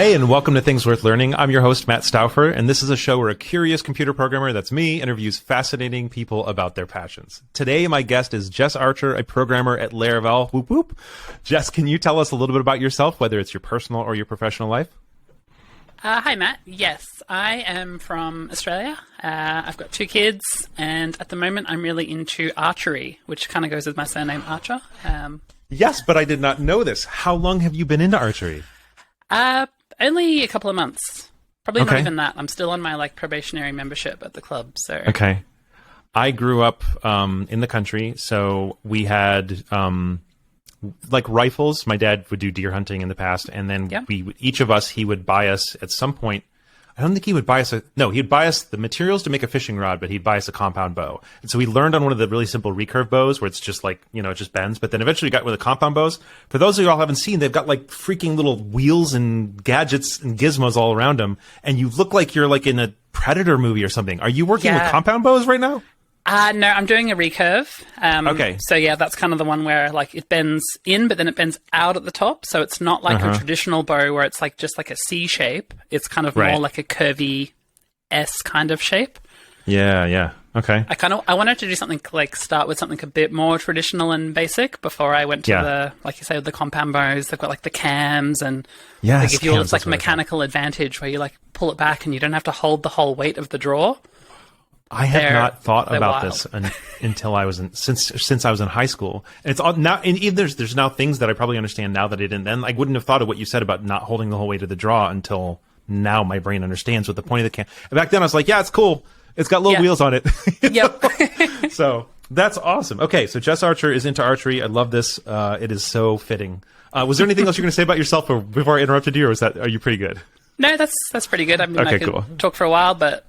Hey, and welcome to Things Worth Learning. I'm your host, Matt Stauffer, and this is a show where a curious computer programmer, that's me, interviews fascinating people about their passions. Today, my guest is Jess Archer, a programmer at Laravel. Whoop, whoop. Jess, can you tell us a little bit about yourself, whether it's your personal or your professional life? Hi, Matt. Yes, I am from Australia. I've got 2 kids, and at the moment, I'm really into archery, which kind of goes with my surname, Archer. Yes, but I did not know this. How long have you been into archery? Only a couple of months. Probably Okay. not even that. I'm still on my probationary membership at the club. So Okay. I grew up in the country, so we had rifles. My dad would do deer hunting in the past, and then each of us, he would buy us at some point. I don't think he would buy us he'd buy us the materials to make a fishing rod, but he'd buy us a compound bow. And so we learned on one of the really simple recurve bows where it's just it just bends. But then eventually we got with the compound bows. For those of you all haven't seen, they've got freaking little wheels and gadgets and gizmos all around them. And you look like you're in a Predator movie or something. Are you working with compound bows right now? No, I'm doing a recurve. Okay. So yeah, that's kind of the one where it bends in, but then it bends out at the top. So it's not like a traditional bow where it's just like a C shape. It's kind of more like a curvy S kind of shape. Yeah. Okay. I wanted to do something start with something a bit more traditional and basic before I went to the, like you say, the compound bows. They've got the cams and they give you all this mechanical advantage where you pull it back and you don't have to hold the whole weight of the draw. I have not thought about this until I was since I was in high school. And it's all now, and even there's now things that I probably understand now that I didn't then. I wouldn't have thought of what you said about not holding the whole weight of the draw until now. My brain understands what the point of the cam. Back then I was like, yeah, it's cool. It's got little wheels on it. Yep. So that's awesome. Okay, so Jess Archer is into archery. I love this. It is so fitting. Was there anything else you're going to say about yourself before I interrupted you, or are you pretty good? No, that's pretty good. I mean, I could talk for a while, but.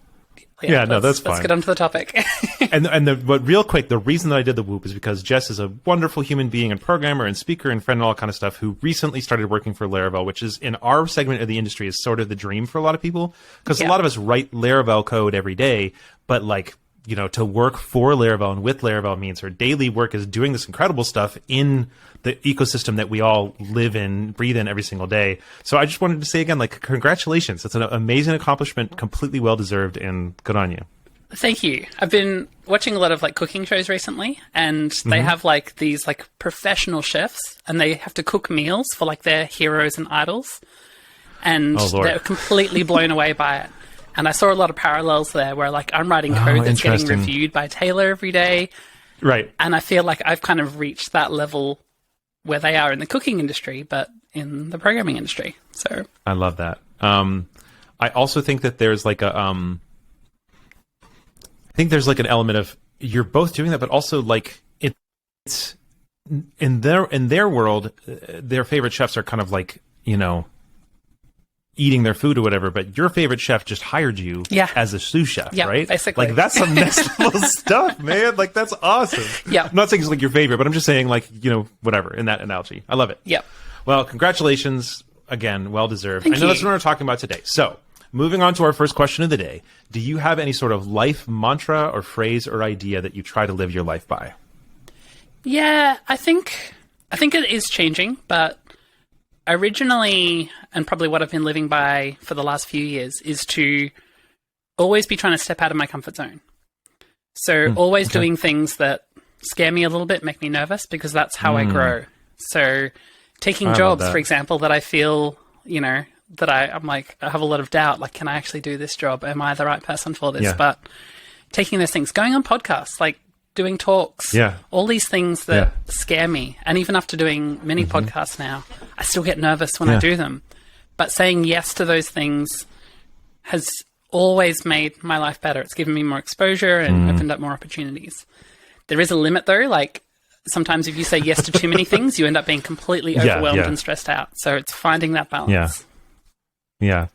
That's fine. Let's get on to the topic. But real quick, the reason that I did the whoop is because Jess is a wonderful human being and programmer and speaker and friend and all that kind of stuff who recently started working for Laravel, which is in our segment of the industry is sort of the dream for a lot of people because a lot of us write Laravel code every day, but to work for Laravel and with Laravel means her daily work is doing this incredible stuff in the ecosystem that we all live in, breathe in every single day. So I just wanted to say again, congratulations. It's an amazing accomplishment, completely well-deserved, and good on you. Thank you. I've been watching a lot of cooking shows recently, and they have these professional chefs, and they have to cook meals for their heroes and idols, and they're completely blown away by it. And I saw a lot of parallels there where I'm writing code that's getting reviewed by Taylor every day. Right. And I feel like I've kind of reached that level where they are in the cooking industry, but in the programming industry. So I love that. I also think that there's an element of you're both doing that, but also it's in their world, their favorite chefs are kind of eating their food or whatever, but your favorite chef just hired you as a sous chef, right? Basically. That's some next level stuff, man. That's awesome. Yeah. I'm not saying it's your favorite, but I'm just saying whatever in that analogy. I love it. Yep. Well, congratulations again. Well deserved. Thank I know you. that's what we're talking about today. So moving on to our first question of the day. Do you have any sort of life mantra or phrase or idea that you try to live your life by? Yeah, I think it is changing, but originally, and probably what I've been living by for the last few years, is to always be trying to step out of my comfort zone. So always doing things that scare me a little bit, make me nervous, because that's how I grow. So taking jobs, for example, that I feel, that I'm I have a lot of doubt, can I actually do this job? Am I the right person for this? Yeah. But taking those things, going on podcasts, doing talks, all these things that scare me. And even after doing many podcasts now, I still get nervous when I do them. But saying yes to those things has always made my life better. It's given me more exposure and opened up more opportunities. There is a limit though. Sometimes if you say yes to too many things, you end up being completely overwhelmed and stressed out. So it's finding that balance. Yeah,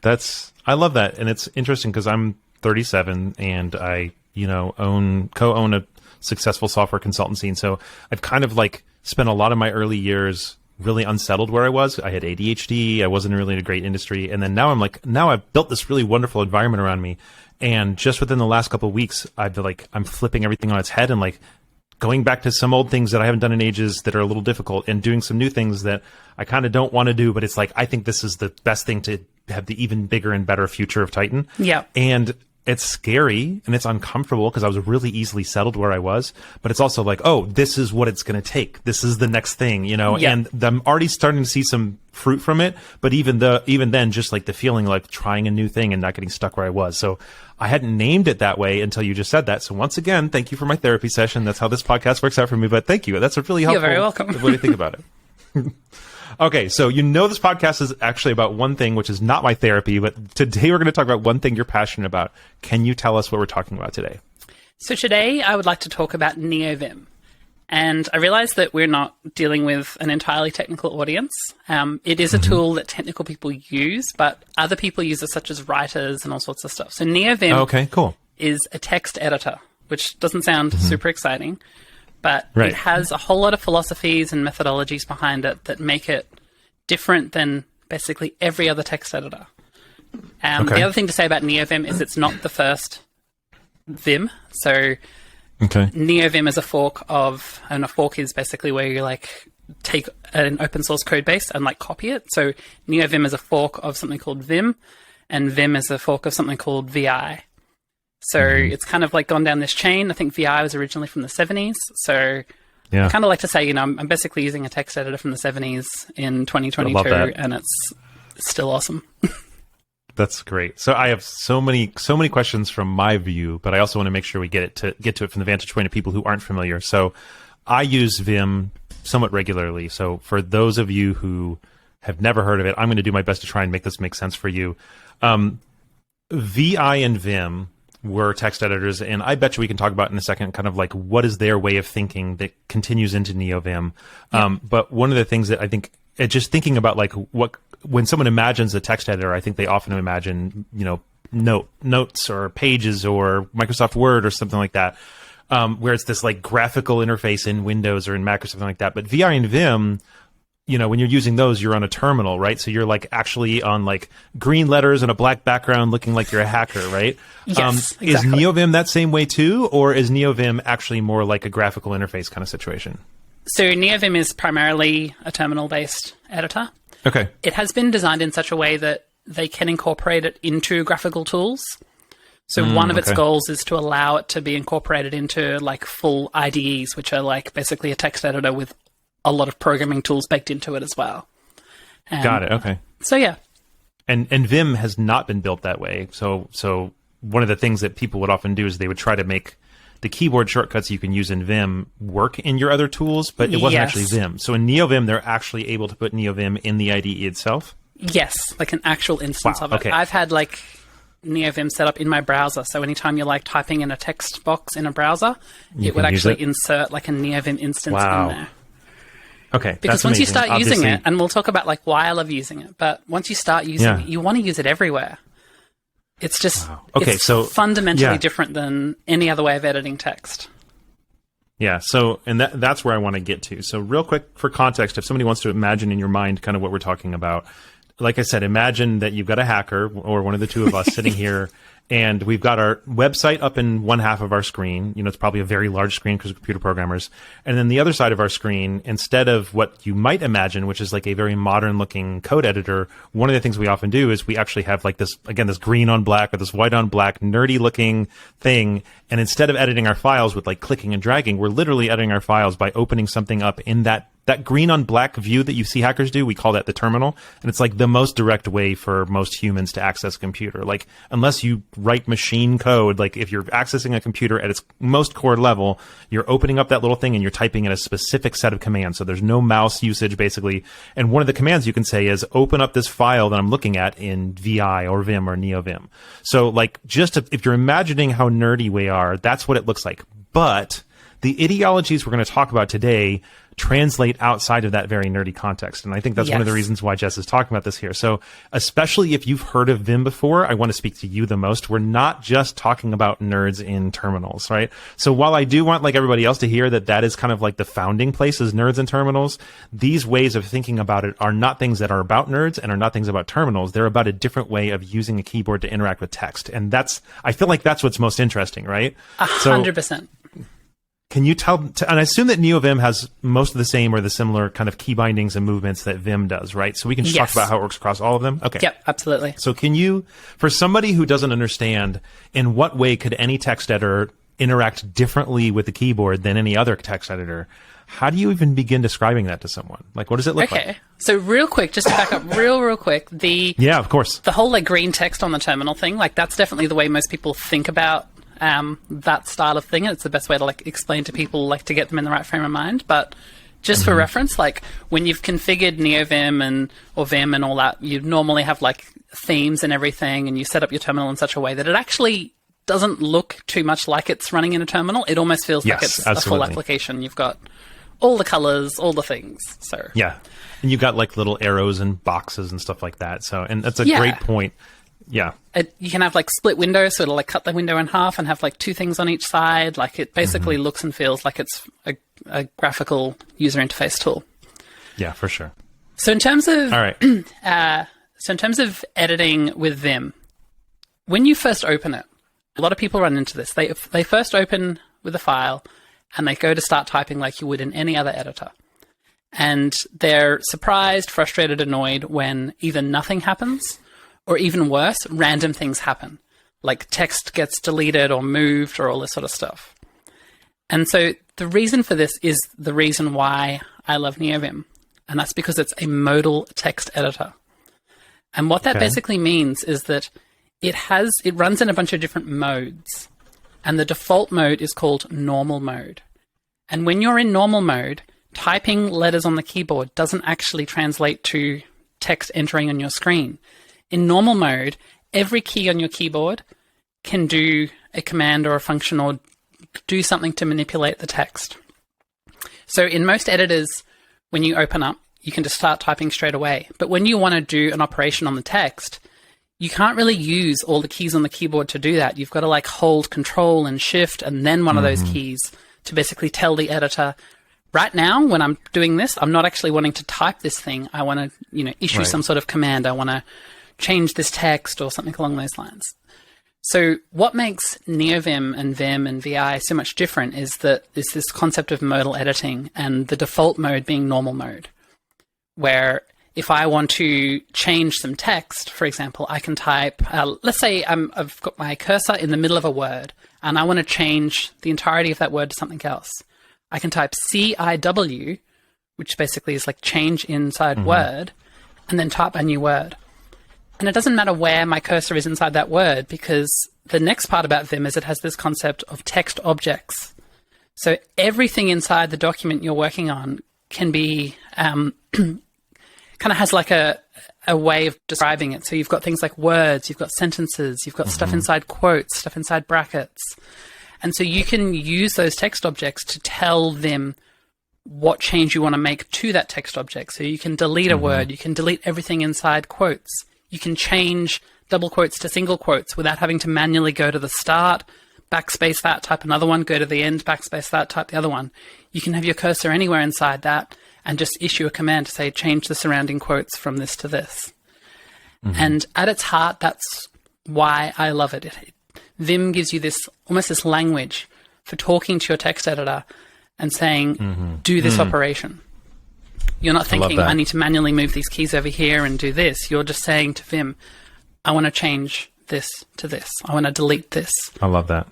I love that. And it's interesting because I'm 37 and I, co-own a successful software consultancy. And so I've kind of spent a lot of my early years really unsettled where I was. I had ADHD. I wasn't really in a great industry. And then now now I've built this really wonderful environment around me. And just within the last couple of weeks, I'm flipping everything on its head and going back to some old things that I haven't done in ages that are a little difficult and doing some new things that I kind of don't want to do, but it's I think this is the best thing to have the even bigger and better future of Titan. Yeah. And it's scary and it's uncomfortable because I was really easily settled where I was, but it's also like, oh, this is what it's going to take. This is the next thing, you know, and I'm already starting to see some fruit from it. But even then, just like the feeling like trying a new thing and not getting stuck where I was. So I hadn't named it that way until you just said that. So once again, thank you for my therapy session. That's how this podcast works out for me. But thank you. That's a really helpful You're very welcome. way to think about it. Okay, so this podcast is actually about one thing, which is not my therapy, but today we're going to talk about one thing you're passionate about. Can you tell us what we're talking about today? So today I would like to talk about Neovim. And I realize that we're not dealing with an entirely technical audience. It is a tool that technical people use, but other people use it, such as writers and all sorts of stuff. So Neovim is a text editor, which doesn't sound super exciting. But it has a whole lot of philosophies and methodologies behind it that make it different than basically every other text editor. The other thing to say about Neovim is it's not the first Vim. So Neovim is a fork of, and a fork is basically where you like take an open source code base and like copy it. So Neovim is a fork of something called Vim, and Vim is a fork of something called VI. So it's kind of like gone down this chain. I think VI was originally from the 70s. So I kind of like to say, you know, I'm basically using a text editor from the 70s in 2022, and it's still awesome. That's great. So I have so many questions from my view, but I also want to make sure we get to it from the vantage point of people who aren't familiar. So I use Vim somewhat regularly. So for those of you who have never heard of it, I'm going to do my best to try and make this make sense for you. VI and Vim were text editors, and I bet you we can talk about in a second kind of like what is their way of thinking that continues into Neovim. But one of the things that I think, just thinking about like when someone imagines a text editor, I think they often imagine, you know, notes or pages or Microsoft Word or something like that, where it's this like graphical interface in Windows or in Mac or something like that. But VI and Vim, you know, when you're using those, you're on a terminal, right? So you're like actually on like green letters and a black background looking like you're a hacker, right? Yes, exactly. Is Neovim that same way too? Or is Neovim actually more like a graphical interface kind of situation? So Neovim is primarily a terminal-based editor. Okay. It has been designed in such a way that they can incorporate it into graphical tools. So one of its goals is to allow it to be incorporated into like full IDEs, which are like basically a text editor with a lot of programming tools baked into it as well. Got it. Okay. So yeah. And Vim has not been built that way. So one of the things that people would often do is they would try to make the keyboard shortcuts you can use in Vim work in your other tools, but it wasn't actually Vim. So in Neovim, they're actually able to put Neovim in the IDE itself? Yes, like an actual instance of it. Okay. I've had like Neovim set up in my browser, so anytime you're like typing in a text box in a browser, it would actually insert like a Neovim instance in there. Okay. Because once you start using it, and we'll talk about like why I love using it, but once you start using it, you want to use it everywhere. It's just it's fundamentally different than any other way of editing text. Yeah, so, and that's where I want to get to. So real quick for context, if somebody wants to imagine in your mind kind of what we're talking about, like I said, imagine that you've got a hacker or one of the two of us sitting here, and we've got our website up in one half of our screen. You know, it's probably a very large screen because we're computer programmers. And then the other side of our screen, instead of what you might imagine, which is like a very modern looking code editor, one of the things we often do is we actually have like this, again, this green on black or this white on black nerdy looking thing. And instead of editing our files with like clicking and dragging, we're literally editing our files by opening something up in that green on black view that you see hackers do. We call that the terminal. And it's like the most direct way for most humans to access a computer. Like, unless you write machine code, like if you're accessing a computer at its most core level, you're opening up that little thing and you're typing in a specific set of commands. So there's no mouse usage basically. And one of the commands you can say is open up this file that I'm looking at in VI or Vim or Neovim. So like, if you're imagining how nerdy we are, that's what it looks like. But the ideologies we're going to talk about today translate outside of that very nerdy context. And I think that's one of the reasons why Jess is talking about this here. So especially if you've heard of Vim before, I want to speak to you the most. We're not just talking about nerds in terminals, right? So while I do want like everybody else to hear that is kind of like the founding place is nerds in terminals, these ways of thinking about it are not things that are about nerds and are not things about terminals. They're about a different way of using a keyboard to interact with text. And I feel like that's what's most interesting, right? 100%. Can you tell, and I assume that Neovim has most of the same or the similar kind of key bindings and movements that Vim does, right? So we can just talk about how it works across all of them? Okay. Yep, absolutely. So can you, for somebody who doesn't understand, in what way could any text editor interact differently with the keyboard than any other text editor? How do you even begin describing that to someone? Like, what does it look like? Okay. So real quick, just to back up real quick, yeah, of course. The whole like green text on the terminal thing, like that's definitely the way most people think about that style of thing. And it's the best way to like explain to people, like to get them in the right frame of mind. But just for reference, like when you've configured Neovim or Vim and all that, you normally have like themes and everything, and you set up your terminal in such a way that it actually doesn't look too much like it's running in a terminal. It almost feels like it's a full application. You've got all the colors, all the things. So yeah, and you've got like little arrows and boxes and stuff like that. So, and that's a great point. Yeah, you can have like split windows, so it'll like cut the window in half and have like two things on each side. Like it basically looks and feels like it's a graphical user interface tool. Yeah, for sure. So in terms of all right, so in terms of editing with Vim, when you first open it, a lot of people run into this. They first open with a file and they go to start typing like you would in any other editor. And they're surprised, frustrated, annoyed when either nothing happens or even worse, random things happen. Like text gets deleted or moved or all this sort of stuff. And so the reason for this is the reason why I love Neovim. And that's because it's a modal text editor. And what that basically means is that it runs in a bunch of different modes. And the default mode is called normal mode. And when you're in normal mode, typing letters on the keyboard doesn't actually translate to text entering on your screen. In normal mode, every key on your keyboard can do a command or a function or do something to manipulate the text. So in most editors, when you open up, you can just start typing straight away. But when you want to do an operation on the text, you can't really use all the keys on the keyboard to do that. You've got to like hold Control and Shift and then one of those keys to basically tell the editor, right now, when I'm doing this, I'm not actually wanting to type this thing. I want to, issue some sort of command. I want to change this text or something along those lines. So what makes Neovim and Vim and VI so much different is this concept of modal editing and the default mode being normal mode, where if I want to change some text, for example, I can type, let's say I've got my cursor in the middle of a word and I want to change the entirety of that word to something else. I can type CIW, which basically is like change inside word, and then type a new word. And it doesn't matter where my cursor is inside that word, because the next part about Vim is it has this concept of text objects. So everything inside the document you're working on can be, kind of has like a way of describing it. So you've got things like words, you've got sentences, you've got stuff inside quotes, stuff inside brackets. And so you can use those text objects to tell them what change you want to make to that text object. So you can delete a word, you can delete everything inside quotes. You can change double quotes to single quotes without having to manually go to the start, backspace that, type another one, go to the end, backspace that, type the other one. You can have your cursor anywhere inside that and just issue a command to say, change the surrounding quotes from this to this. And at its heart, that's why I love it. Vim gives you this almost this language for talking to your text editor and saying, do this operation. You're not thinking, I need to manually move these keys over here and do this. You're just saying to Vim, I want to change this to this. I want to delete this. I love that.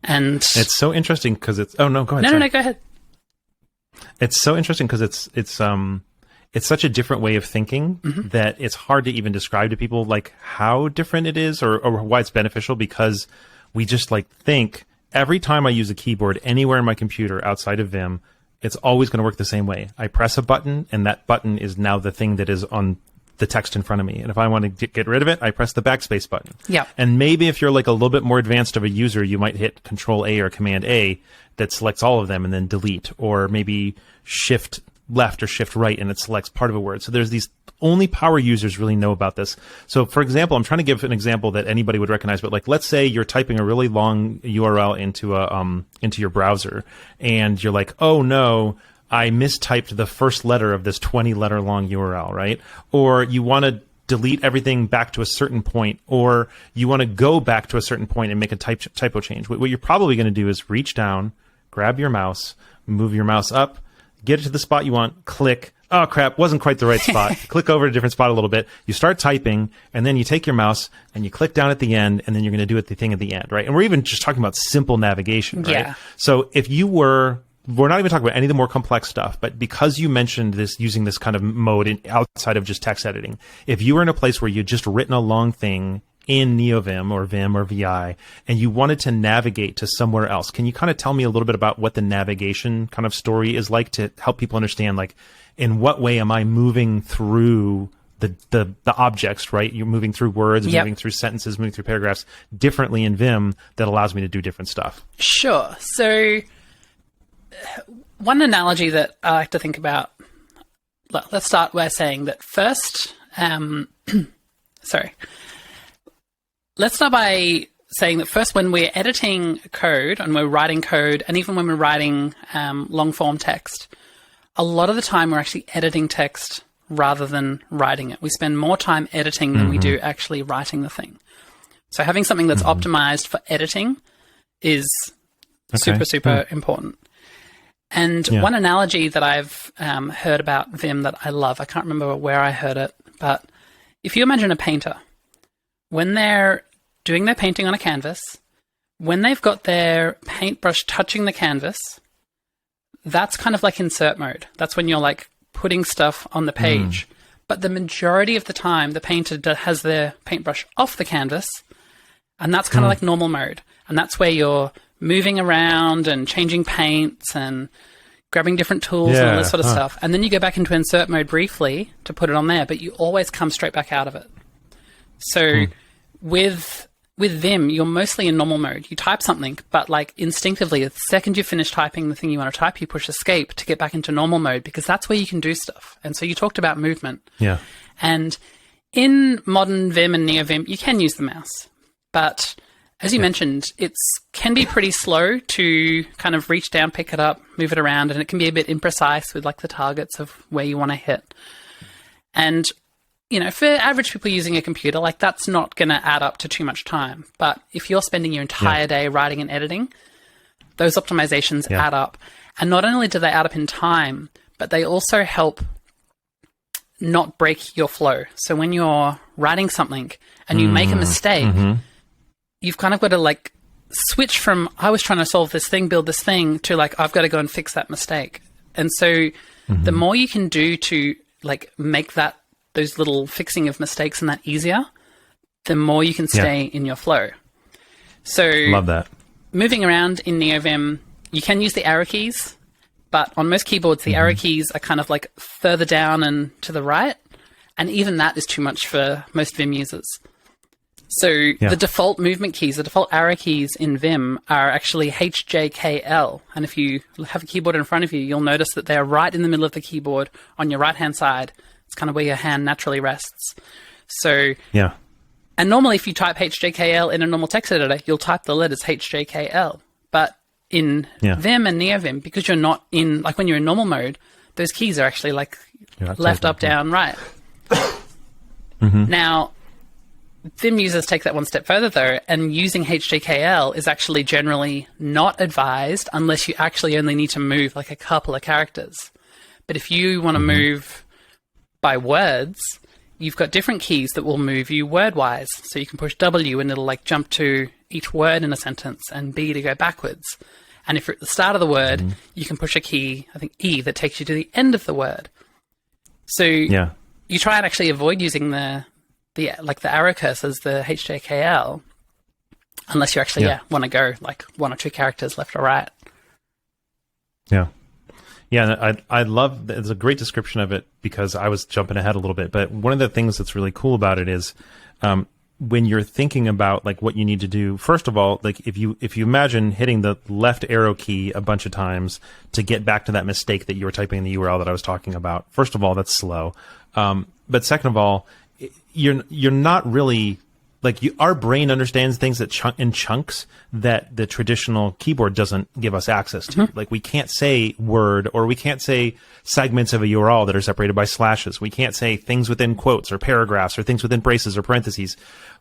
And it's so interesting because it's... Oh, no, go ahead. No, go ahead. It's so interesting because it's such a different way of thinking that it's hard to even describe to people like how different it is or why it's beneficial, because we just like think every time I use a keyboard anywhere in my computer outside of Vim, it's always going to work the same way. I press a button and that button is now the thing that is on the text in front of me. And if I want to get rid of it, I press the backspace button. Yeah. And maybe if you're like a little bit more advanced of a user, you might hit Control A or Command A that selects all of them and then delete, or maybe Shift left or Shift right and it selects part of a word. So there's these, only power users really know about this. So for example, I'm trying to give an example that anybody would recognize, but like, let's say you're typing a really long URL into your browser and you're like, oh no, I mistyped the first letter of this 20 letter long URL, right? Or you want to delete everything back to a certain point, or you want to go back to a certain point and make a typo change. What you're probably going to do is reach down, grab your mouse, move your mouse up, get it to the spot you want, click. Oh, crap, wasn't quite the right spot. Click over to a different spot a little bit. You start typing, and then you take your mouse and you click down at the end, and then you're going to do the thing at the end, right? And we're even just talking about simple navigation, right? Yeah. So if you we're not even talking about any of the more complex stuff, but because you mentioned this, using this kind of mode outside of just text editing, if you were in a place where you'd just written a long thing in Neovim or Vim or VI, and you wanted to navigate to somewhere else, can you kind of tell me a little bit about what the navigation kind of story is like to help people understand, like, in what way am I moving through the objects, right? You're moving through words, Yep. moving through sentences, moving through paragraphs differently in Vim that allows me to do different stuff. Sure. So one analogy that I like to think about, let's start by saying that first, let's start by saying that first, when we're editing code and we're writing code, and even when we're writing long form text, a lot of the time we're actually editing text rather than writing it. We spend more time editing than we do actually writing the thing. So having something that's optimized for editing is super important. And one analogy that I've heard about Vim that I love, I can't remember where I heard it, but if you imagine a painter, when they're doing their painting on a canvas, when they've got their paintbrush touching the canvas, that's kind of like insert mode. That's when you're like putting stuff on the page. But the majority of the time, the painter has their paintbrush off the canvas, and that's kind of like normal mode. And that's where you're moving around and changing paints and grabbing different tools and all this sort of stuff. And then you go back into insert mode briefly to put it on there, but you always come straight back out of it. So with Vim, you're mostly in normal mode. You type something, but like instinctively, the second you finish typing the thing you want to type, you push escape to get back into normal mode, because that's where you can do stuff. And so you talked about movement. Yeah. And in modern Vim and Neovim, you can use the mouse. But as you mentioned, it can be pretty slow to kind of reach down, pick it up, move it around, and it can be a bit imprecise with like the targets of where you want to hit. And you know, for average people using a computer, like that's not going to add up to too much time. But if you're spending your entire day writing and editing, those optimizations add up. And not only do they add up in time, but they also help not break your flow. So when you're writing something and you make a mistake, you've kind of got to like switch from, I was trying to solve this thing, build this thing, to like, I've got to go and fix that mistake. And so the more you can do to like make those little fixing of mistakes and that easier, the more you can stay in your flow. So love that. Moving around in Neovim, you can use the arrow keys, but on most keyboards, the arrow keys are kind of like further down and to the right. And even that is too much for most Vim users. So the default movement keys, the default arrow keys in Vim are actually H, J, K, L. And if you have a keyboard in front of you, you'll notice that they are right in the middle of the keyboard on your right-hand side. It's kind of where your hand naturally rests. So, and normally if you type HJKL in a normal text editor, you'll type the letters HJKL. But in Vim and Neovim, because you're not in, like when you're in normal mode, those keys are actually like left, up, down, right. Now, Vim users take that one step further though, and using HJKL is actually generally not advised unless you actually only need to move like a couple of characters. But if you want to move by words, you've got different keys that will move you word-wise. So you can push W and it'll like jump to each word in a sentence, and B to go backwards. And if you're at the start of the word, you can push a key, I think E, that takes you to the end of the word. So you try and actually avoid using the arrow cursors, the HJKL, unless you actually want to go like one or two characters left or right. Yeah, I love, it's a great description of it, because I was jumping ahead a little bit. But one of the things that's really cool about it is when you're thinking about like what you need to do, first of all, like if you imagine hitting the left arrow key a bunch of times to get back to that mistake that you were typing in the URL that I was talking about, first of all, that's slow. But second of all, you're not really our brain understands things that in chunks that the traditional keyboard doesn't give us access to. Like we can't say word, or we can't say segments of a URL that are separated by slashes. We can't say things within quotes or paragraphs or things within braces or parentheses.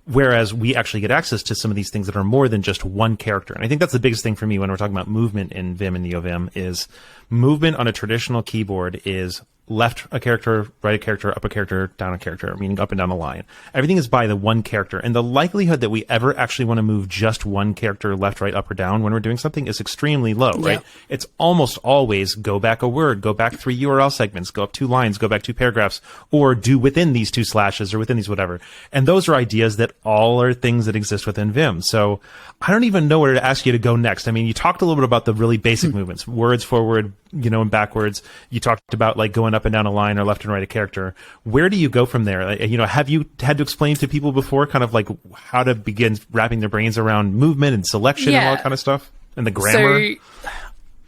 Whereas we actually get access to some of these things that are more than just one character. And I think that's the biggest thing for me when we're talking about movement in Vim and Neovim is movement on a traditional keyboard is left a character, right a character, up a character, down a character, meaning up and down the line. Everything is by the one character. And the likelihood that we ever actually want to move just one character left, right, up, or down when we're doing something is extremely low, right? It's almost always go back a word, go back 3 URL segments, go up 2 lines, go back 2 paragraphs, or do within these 2 slashes or within these whatever. And those are ideas that all are things that exist within Vim. So I don't even know where to ask you to go next. I mean, you talked a little bit about the really basic movements, words forward, and backwards. You talked about like going up and down a line or left and right a character. Where do you go from there? Have you had to explain to people before kind of like how to begin wrapping their brains around movement and selection and all that kind of stuff and the grammar? So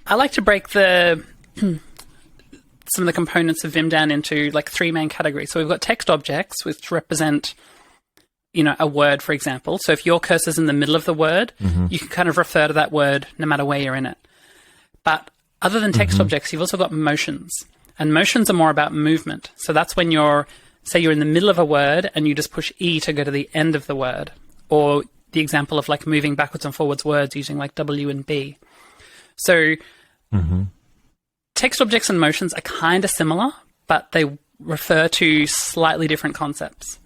I like to break some of the components of Vim down into like 3 main categories. So we've got text objects, which represent a word, for example. So if your cursor's in the middle of the word, you can kind of refer to that word no matter where you're in it. But other than text objects, you've also got motions. And motions are more about movement. So that's when say you're in the middle of a word and you just push E to go to the end of the word. Or the example of like moving backwards and forwards words using like W and B. So text objects and motions are kind of similar, but they refer to slightly different concepts.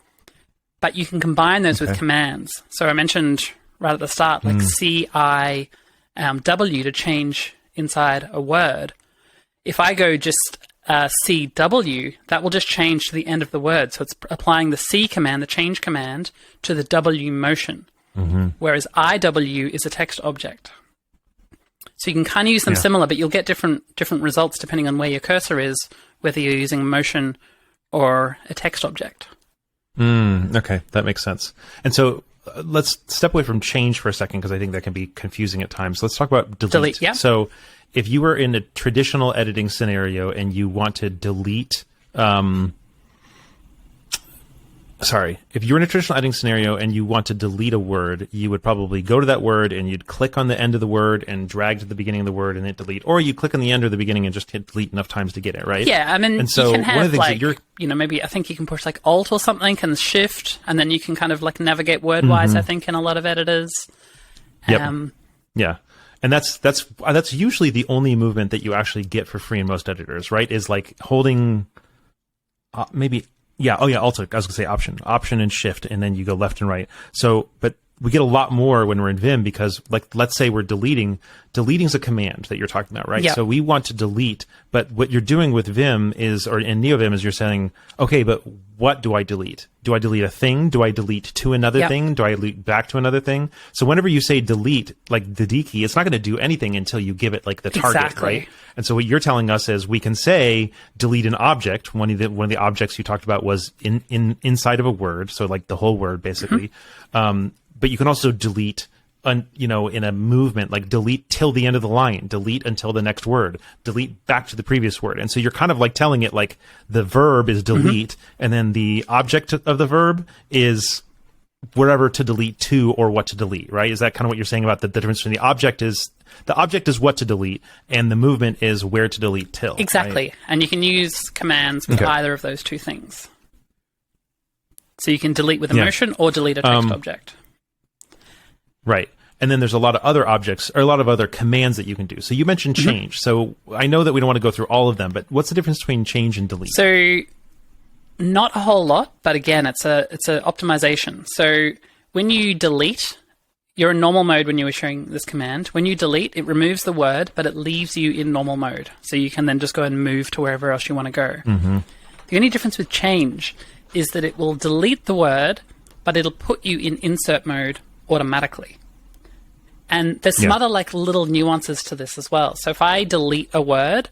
But you can combine those with commands. So I mentioned right at the start, like C-I-W to change inside a word. If I go just CW, that will just change to the end of the word. So it's applying the C command, the change command, to the W motion. Whereas IW is a text object. So you can kind of use them similar, but you'll get different results depending on where your cursor is, whether you're using motion or a text object. Okay, that makes sense. And so let's step away from change for a second because I think that can be confusing at times. Let's talk about delete. Yeah. So if you were in a traditional editing scenario and you want to delete, if you're in a traditional editing scenario and you want to delete a word, you would probably go to that word and you'd click on the end of the word and drag to the beginning of the word and hit delete, or you click on the end or the beginning and just hit delete enough times to get it, right? Yeah, I mean, and so you can have one of the things like, maybe I think you can push like Alt or something and Shift, and then you can kind of like navigate word-wise, I think, in a lot of editors. Yeah. And that's usually the only movement that you actually get for free in most editors, right? Is like holding maybe... Yeah. Oh, yeah. Also, I was gonna say option and shift, and then you go left and right. So, but we get a lot more when we're in Vim because, like, let's say we're deleting. Deleting is a command that you're talking about, right? Yep. So we want to delete, but what you're doing with Vim or in Neovim is you're saying, okay, but what do I delete? Do I delete a thing? Do I delete to another thing? Do I delete back to another thing? So whenever you say delete, like the D key, it's not going to do anything until you give it like the target, right? And so what you're telling us is we can say delete an object. One of the objects you talked about was inside of a word, so like the whole word basically. But you can also delete, in a movement, like delete till the end of the line, delete until the next word, delete back to the previous word. And so you're kind of like telling it like the verb is delete, and then the object of the verb is wherever to delete to or what to delete, right? Is that kind of what you're saying about the difference between the object is what to delete and the movement is where to delete till? Exactly. Right? And you can use commands with either of those two things. So you can delete with a motion or delete a text object. Right. And then there's a lot of other objects or a lot of other commands that you can do. So you mentioned change. So I know that we don't want to go through all of them, but what's the difference between change and delete? So not a whole lot, but again, it's a optimization. So when you delete, you're in normal mode when you're issuing this command. When you delete, it removes the word, but it leaves you in normal mode. So you can then just go and move to wherever else you want to go. The only difference with change is that it will delete the word, but it'll put you in insert mode automatically. And there's some other like little nuances to this as well. So if I delete a word,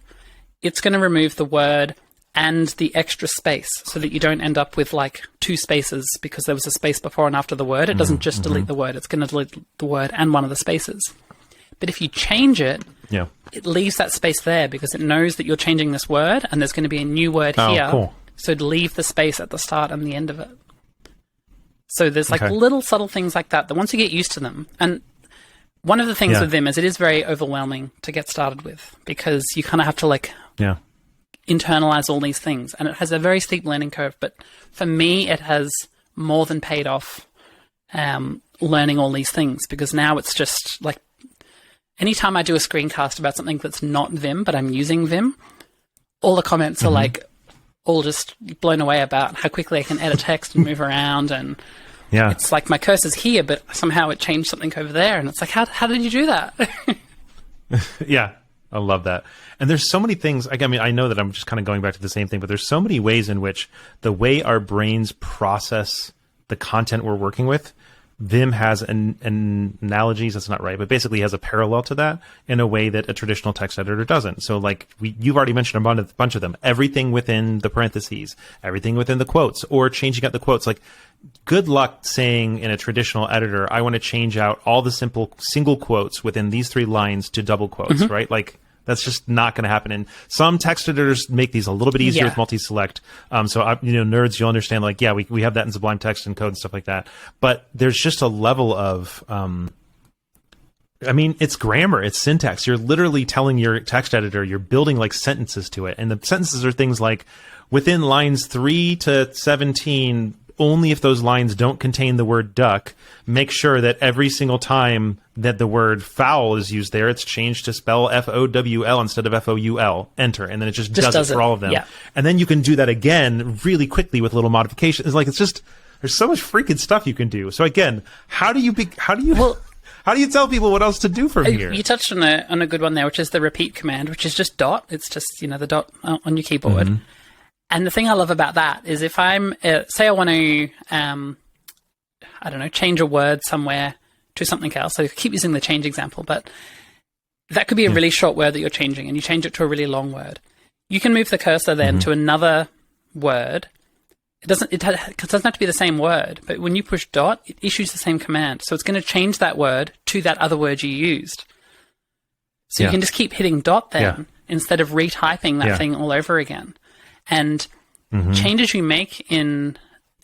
it's going to remove the word and the extra space so that you don't end up with like 2 spaces because there was a space before and after the word. It doesn't just delete the word. It's going to delete the word and one of the spaces. But if you change it, it leaves that space there because it knows that you're changing this word and there's going to be a new word here. Cool. So to leave the space at the start and the end of it. So there's like little subtle things like that once you get used to them. And one of the things with Vim is it is very overwhelming to get started with, because you kind of have to like internalize all these things. And it has a very steep learning curve. But for me, it has more than paid off learning all these things, because now it's just like anytime I do a screencast about something that's not Vim, but I'm using Vim, all the comments are like all just blown away about how quickly I can edit text and move around. And it's like my cursor's here, but somehow it changed something over there. And it's like, how did you do that? Yeah, I love that. And there's so many things. I mean, I know that I'm just kind of going back to the same thing, but there's so many ways in which the way our brains process the content we're working with, Vim has an analogies, that's not right, but basically has a parallel to that in a way that a traditional text editor doesn't. So like you've already mentioned a bunch of them, everything within the parentheses, everything within the quotes, or changing out the quotes. Like, good luck saying in a traditional editor, I want to change out all the simple single quotes within these 3 lines to double quotes, right? Like, that's just not going to happen. And some text editors make these a little bit easier with multi-select. So, nerds, you'll understand, like, we have that in Sublime Text and Code and stuff like that. But there's just a level of, it's grammar, it's syntax. You're literally telling your text editor, you're building like sentences to it. And the sentences are things like, within lines 3 to 17, only if those lines don't contain the word duck, make sure that every single time that the word fowl is used there, it's changed to spell F-O-W-L instead of F-O-U-L. Enter. And then it just does it for all of them. Yeah. And then you can do that again really quickly with little modifications. It's like, there's so much freaking stuff you can do. So again, how do you tell people what else to do from here? You touched on a good one there, which is the repeat command, which is just dot. It's just, the dot on your keyboard. Mm-hmm. And the thing I love about that is if I'm, say I want to, change a word somewhere to something else. So keep using the change example, but that could be a really short word that you're changing, and you change it to a really long word. You can move the cursor then to another word. It doesn't have to be the same word, but when you push dot, it issues the same command. So it's going to change that word to that other word you used. So you can just keep hitting dot then instead of retyping that thing all over again. And changes you make in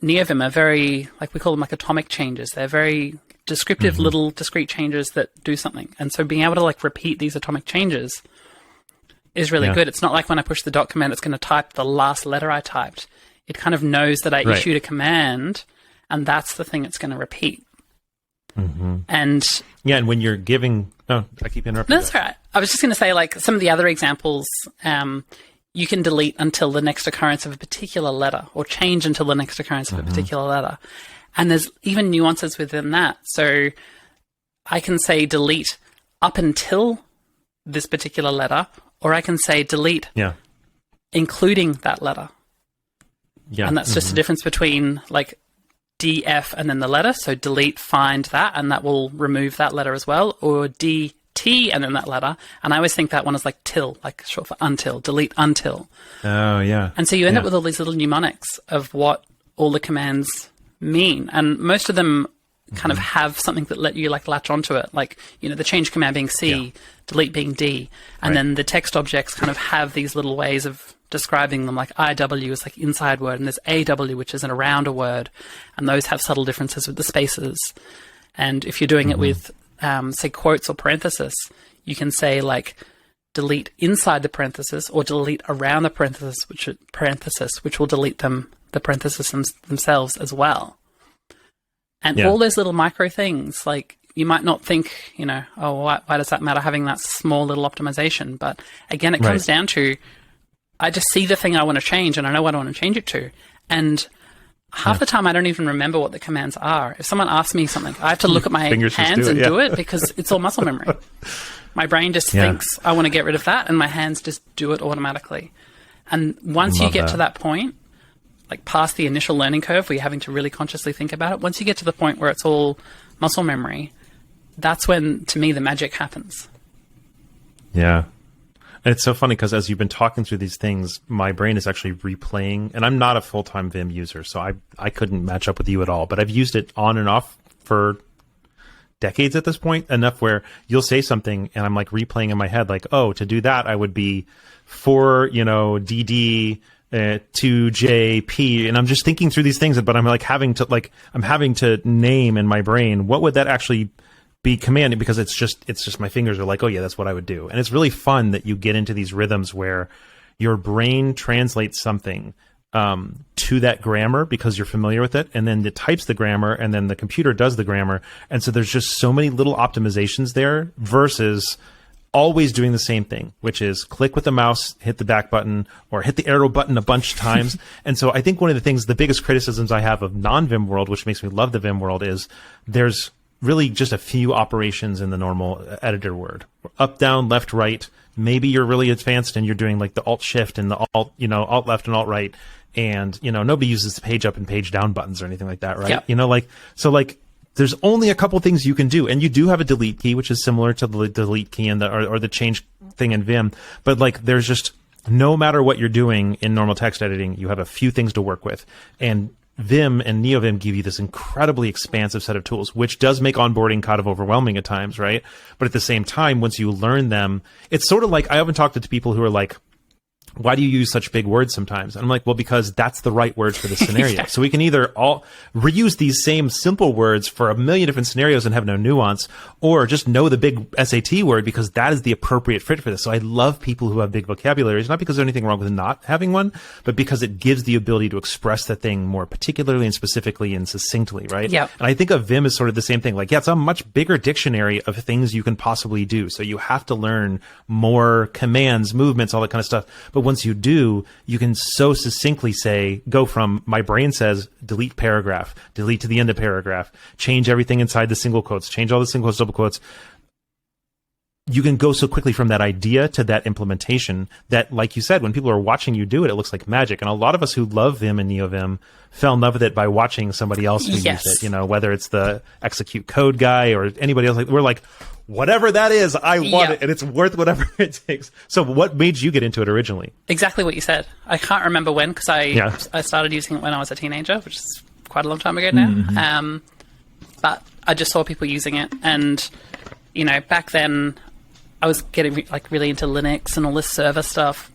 Neovim are very, like we call them like atomic changes. They're very descriptive little discrete changes that do something. And so being able to like repeat these atomic changes is really good. It's not like when I push the dot command, it's going to type the last letter I typed. It kind of knows that I issued a command, and that's the thing it's going to repeat. And and when you're giving, I keep interrupting. That's right. I was just going to say, like, some of the other examples, you can delete until the next occurrence of a particular letter, or change until the next occurrence of a particular letter. And there's even nuances within that. So I can say delete up until this particular letter, or I can say delete including that letter. Yeah. And that's just a difference between like DF and then the letter. So delete, find that, and that will remove that letter as well. Or DT and then that letter. And I always think that one is like till, like short for until, delete until. Oh, yeah. And so you end up with all these little mnemonics of what all the commands mean. And most of them kind of have something that let you like latch onto it. Like, the change command being C, delete being D. And then the text objects kind of have these little ways of describing them, like IW is like inside word, and there's AW, which is an around a word, and those have subtle differences with the spaces. And if you're doing it with, say, quotes or parenthesis, you can say like delete inside the parenthesis or delete around the parenthesis, which will delete the parentheses themselves as well. And all those little micro things, like you might not think, why does that matter having that small little optimization? But again, it comes down to, I just see the thing I want to change and I know what I want to change it to. And half the time I don't even remember what the commands are. If someone asks me something, I have to look at my hands and do it because it's all muscle memory. My brain just thinks I want to get rid of that, and my hands just do it automatically. And once you get to that point, like past the initial learning curve where you're having to really consciously think about it, once you get to the point where it's all muscle memory, that's when, to me, the magic happens. Yeah. And it's so funny because as you've been talking through these things, my brain is actually replaying, and I'm not a full-time Vim user, so I couldn't match up with you at all, but I've used it on and off for decades at this point, enough where you'll say something and I'm like replaying in my head, like, oh, to do that, I would be for, DD, 2JP, and I'm just thinking through these things, but I'm like having to name in my brain what would that actually be commanded, because it's just my fingers are like, oh yeah, that's what I would do. And it's really fun that you get into these rhythms where your brain translates something to that grammar because you're familiar with it, and then it types the grammar, and then the computer does the grammar. And so there's just so many little optimizations there versus always doing the same thing, which is click with the mouse, hit the back button, or hit the arrow button a bunch of times. And so I think one of the things, the biggest criticisms I have of non-Vim world, which makes me love the Vim world, is there's really just a few operations in the normal editor word. Up, down, left, right. Maybe you're really advanced and you're doing like the Alt Shift and the Alt Left and Alt Right. And, nobody uses the page up and page down buttons or anything like that, right? Yep. There's only a couple things you can do, and you do have a delete key, which is similar to the delete key and or the change thing in Vim. But like, there's just, no matter what you're doing in normal text editing, you have a few things to work with. And Vim and Neovim give you this incredibly expansive set of tools, which does make onboarding kind of overwhelming at times, right? But at the same time, once you learn them, it's sort of like, I often talk to people who are like, why do you use such big words sometimes? And I'm like, well, because that's the right word for the scenario. Yeah. So we can either all reuse these same simple words for a million different scenarios and have no nuance, or just know the big SAT word because that is the appropriate fit for this. So I love people who have big vocabularies, not because there's anything wrong with not having one, but because it gives the ability to express the thing more particularly and specifically and succinctly, right? Yeah. And I think of Vim as sort of the same thing. Like, yeah, it's a much bigger dictionary of things you can possibly do. So you have to learn more commands, movements, all that kind of stuff. But once you do, you can so succinctly say, go from, my brain says, delete paragraph, delete to the end of paragraph, change everything inside the single quotes, change all the single quotes, double quotes. You can go so quickly from that idea to that implementation that, like you said, when people are watching you do it, it looks like magic. And a lot of us who love Vim and Neovim fell in love with it by watching somebody else who Yes. used it, whether it's the execute code guy or anybody else. We're like, whatever that is, I want it, and it's worth whatever it takes. So what made you get into it originally? Exactly what you said. I can't remember when, because I started using it when I was a teenager, which is quite a long time ago now. Mm-hmm. But I just saw people using it, and back then I was getting like really into Linux and all this server stuff,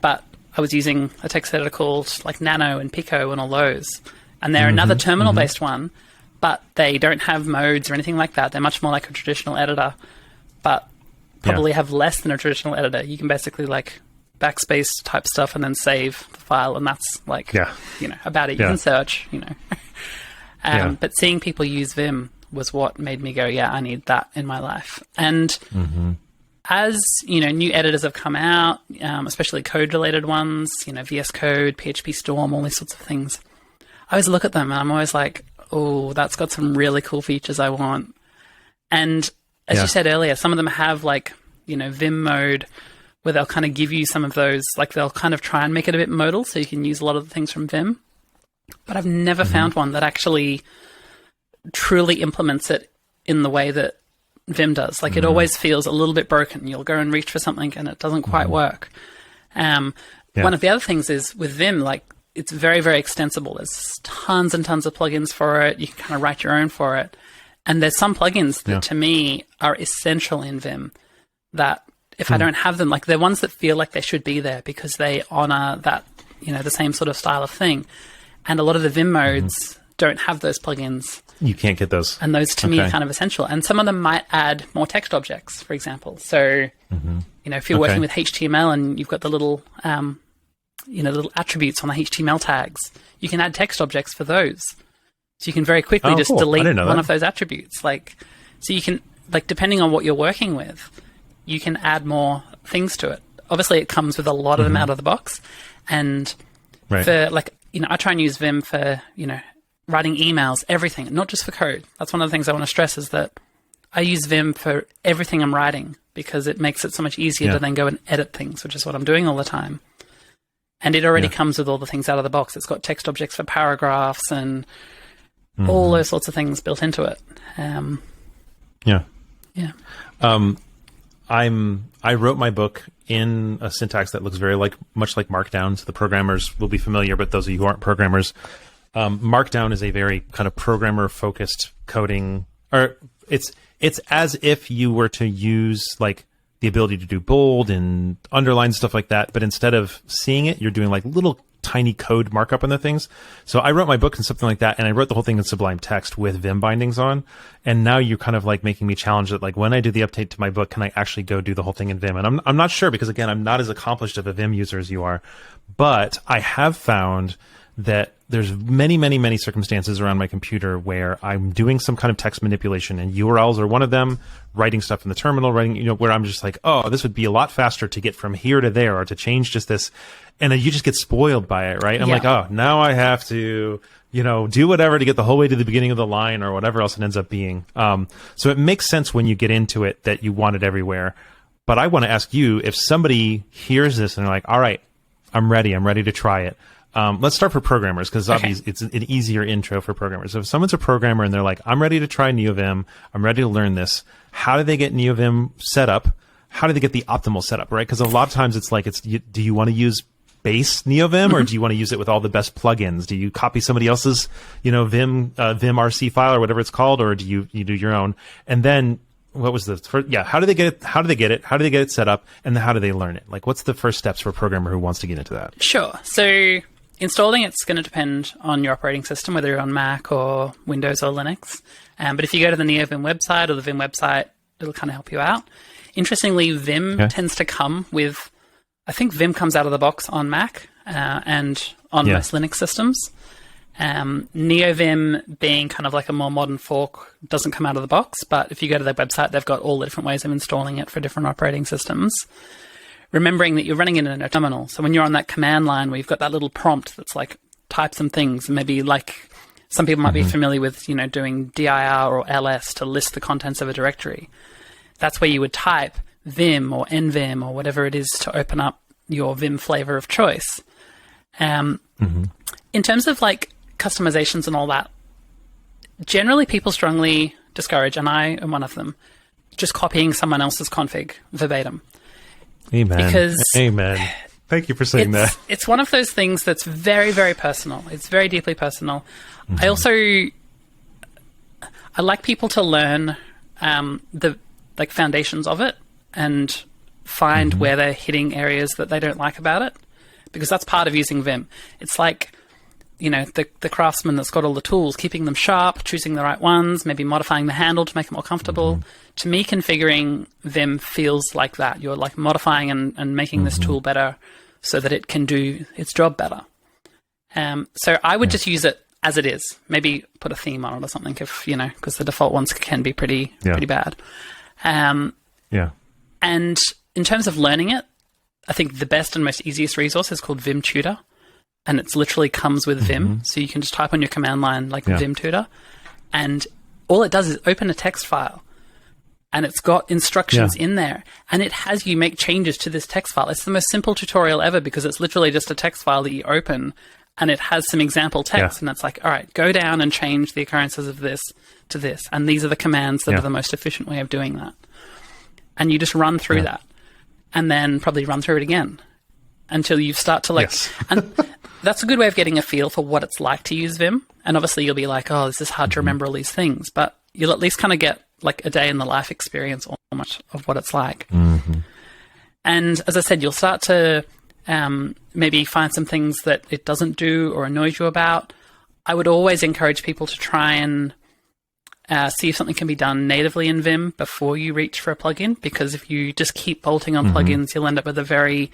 but I was using a text editor called like Nano and Pico and all those, and they're another terminal-based one, but they don't have modes or anything like that. They're much more like a traditional editor, but probably have less than a traditional editor. You can basically like backspace type stuff and then save the file, and that's like, about it. You can search, But seeing people use Vim was what made me go, I need that in my life. And as, new editors have come out, especially code-related ones, VS Code, PHP Storm, all these sorts of things, I always look at them and I'm always like, oh, that's got some really cool features I want. And as you said earlier, some of them have like, Vim mode where they'll kind of give you some of those, like they'll kind of try and make it a bit modal so you can use a lot of the things from Vim. But I've never found one that actually truly implements it in the way that Vim does. Like it always feels a little bit broken. You'll go and reach for something and it doesn't quite work. One of the other things is with Vim, like it's very, very extensible. There's tons and tons of plugins for it. You can kind of write your own for it. And there's some plugins that to me are essential in Vim that if I don't have them, like they're ones that feel like they should be there because they honor that, the same sort of style of thing. And a lot of the Vim modes don't have those plugins. You can't get those. And those to me are kind of essential. And some of them might add more text objects, for example. So, if you're working with HTML and you've got the little, little attributes on the HTML tags, you can add text objects for those. So you can very quickly just delete one of those attributes. So you can, depending on what you're working with, you can add more things to it. Obviously, it comes with a lot of them out of the box. And for I try and use Vim for, writing emails, everything, not just for code. That's one of the things I want to stress is that I use Vim for everything I'm writing because it makes it so much easier to then go and edit things, which is what I'm doing all the time. And it already comes with all the things out of the box. It's got text objects for paragraphs and all those sorts of things built into it. I wrote my book in a syntax that looks very much like Markdown. So the programmers will be familiar, but those of you who aren't programmers, Markdown is a very kind of programmer-focused coding, or it's as if you were to use like the ability to do bold and underline stuff like that, but instead of seeing it, you're doing like little tiny code markup on the things. So I wrote my book in something like that, and I wrote the whole thing in Sublime Text with Vim bindings on. And now you're kind of like making me challenge that, like, when I do the update to my book, can I actually go do the whole thing in Vim? And I'm not sure, because again, I'm not as accomplished of a Vim user as you are, but I have found that there's many circumstances around my computer where I'm doing some kind of text manipulation, and URLs are one of them, writing stuff in the terminal, where I'm just like, oh, this would be a lot faster to get from here to there, or to change just this. And then you just get spoiled by it, right? I'm like, oh, now I have to, do whatever to get the whole way to the beginning of the line, or whatever else it ends up being. So it makes sense when you get into it that you want it everywhere. But I want to ask you, if somebody hears this and they're like, all right, I'm ready to try it. Let's start for programmers, because obviously it's an easier intro for programmers. So if someone's a programmer and they're like, I'm ready to try Neovim, I'm ready to learn this, how do they get Neovim set up? How do they get the optimal setup, right? Because a lot of times it's like, do you want to use base Neovim, or do you want to use it with all the best plugins? Do you copy somebody else's, Vim RC file or whatever it's called, or do you do your own? And then what was the first? Yeah, how do they get it? How do they get it set up? And then how do they learn it? Like, what's the first steps for a programmer who wants to get into that? Sure. So installing it's going to depend on your operating system, whether you're on Mac or Windows or Linux. But if you go to the Neovim website or the Vim website, it'll kind of help you out. Interestingly, Vim tends to come with, I think Vim comes out of the box on Mac and on most Linux systems. Neovim, being kind of like a more modern fork, doesn't come out of the box. But if you go to their website, they've got all the different ways of installing it for different operating systems. Remembering that you're running it in a terminal. So when you're on that command line where you've got that little prompt that's like, type some things, maybe like some people might be familiar with, doing dir or ls to list the contents of a directory. That's where you would type Vim or nvim or whatever it is to open up your Vim flavor of choice. In terms of like customizations and all that, generally people strongly discourage, and I am one of them, just copying someone else's config verbatim. Amen. Because Amen. Thank you for saying that. It's one of those things that's very, very personal. It's very deeply personal. I like people to learn the like foundations of it and find where they're hitting areas that they don't like about it, because that's part of using Vim. It's like, the craftsman that's got all the tools, keeping them sharp, choosing the right ones, maybe modifying the handle to make it more comfortable. To me, configuring Vim feels like that. You're like modifying and making this tool better so that it can do its job better. So I would just use it as it is. Maybe put a theme on it or something, if because the default ones can be pretty bad. And in terms of learning it, I think the best and most easiest resource is called Vim Tutor. And it literally comes with Vim. So you can just type on your command line, like Vim Tutor. And all it does is open a text file. And it's got instructions in there. And it has you make changes to this text file. It's the most simple tutorial ever, because it's literally just a text file that you open. And it has some example text. And it's like, all right, go down and change the occurrences of this to this. And these are the commands that are the most efficient way of doing that. And you just run through that. And then probably run through it again until you start to like... And that's a good way of getting a feel for what it's like to use Vim. And obviously you'll be like, oh, this is hard to remember all these things. But you'll at least kind of get like a day in the life experience almost of what it's like. And as I said, you'll start to maybe find some things that it doesn't do or annoys you about. I would always encourage people to try and see if something can be done natively in Vim before you reach for a plugin, because if you just keep bolting on plugins, you'll end up with a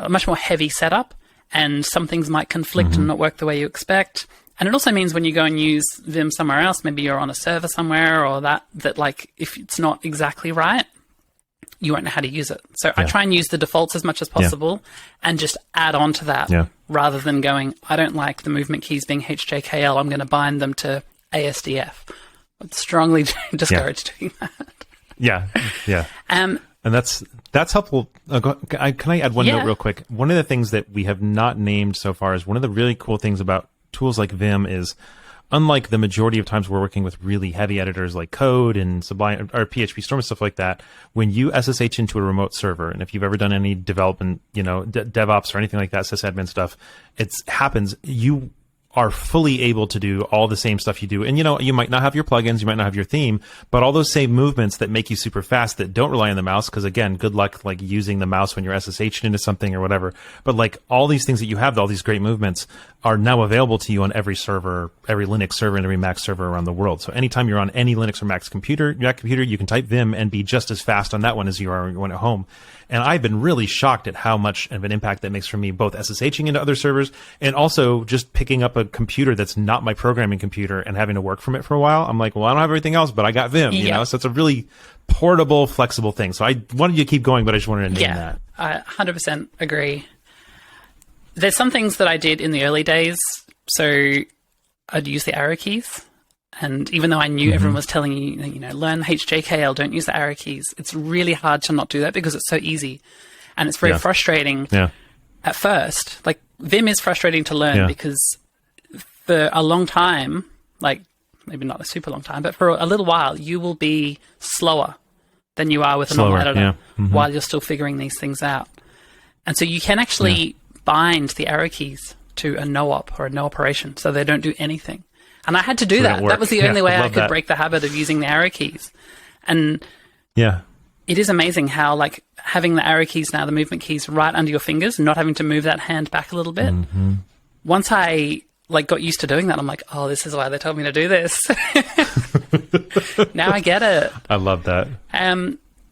much more heavy setup, and some things might conflict and not work the way you expect. And it also means when you go and use Vim somewhere else, maybe you're on a server somewhere or that like if it's not exactly right, you won't know how to use it. So I try and use the defaults as much as possible and just add on to that rather than going, I don't like the movement keys being HJKL, I'm going to bind them to ASDF. I'd strongly discourage doing that. And that's helpful. Can I add one note real quick? One of the things that we have not named so far is one of the really cool things about tools like Vim is, unlike the majority of times we're working with really heavy editors like Code and Sublime or PHP Storm and stuff like that, when you SSH into a remote server, and if you've ever done any development, DevOps or anything like that, sysadmin stuff, it happens. You are fully able to do all the same stuff you do. And, you might not have your plugins, you might not have your theme, but all those same movements that make you super fast that don't rely on the mouse, because again, good luck like using the mouse when you're SSHing into something or whatever. But like all these things that you have, all these great movements are now available to you on every server, every Linux server and every Mac server around the world. So anytime you're on any Linux or Mac computer, you can type Vim and be just as fast on that one as you are when at home. And I've been really shocked at how much of an impact that makes for me, both SSHing into other servers and also just picking up a computer that's not my programming computer and having to work from it for a while. I'm like, well, I don't have everything else, but I got Vim, you know? So it's a really portable, flexible thing. So I wanted you to keep going, but I just wanted to name that. I 100% agree. There's some things that I did in the early days. So I'd use the arrow keys. And even though I knew everyone was telling you, learn HJKL, don't use the arrow keys, it's really hard to not do that because it's so easy. And it's very frustrating at first. Like, Vim is frustrating to learn because for a long time, like maybe not a super long time, but for a little while, you will be slower than you are with a normal editor while you're still figuring these things out. And so you can actually bind the arrow keys to a no-op or a no operation so they don't do anything. And I had to do that. That was the only way I could break the habit of using the arrow keys. And it is amazing how, like, having the arrow keys now, the movement keys right under your fingers, not having to move that hand back a little bit. Once I, like, got used to doing that, I'm like, oh, this is why they told me to do this. Now I get it. I love that.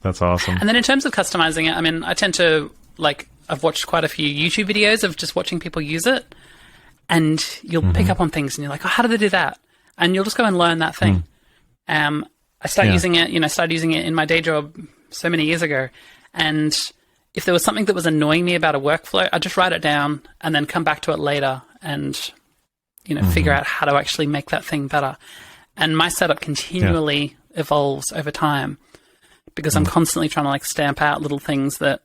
That's awesome. And then in terms of customizing it, I mean, I tend to, like, I've watched quite a few YouTube videos of just watching people use it. And you'll pick up on things and you're like, oh, how do they do that? And you'll just go and learn that thing. I started using it in my day job so many years ago. And if there was something that was annoying me about a workflow, I'd just write it down and then come back to it later and, figure out how to actually make that thing better. And my setup continually evolves over time because I'm constantly trying to, like, stamp out little things that,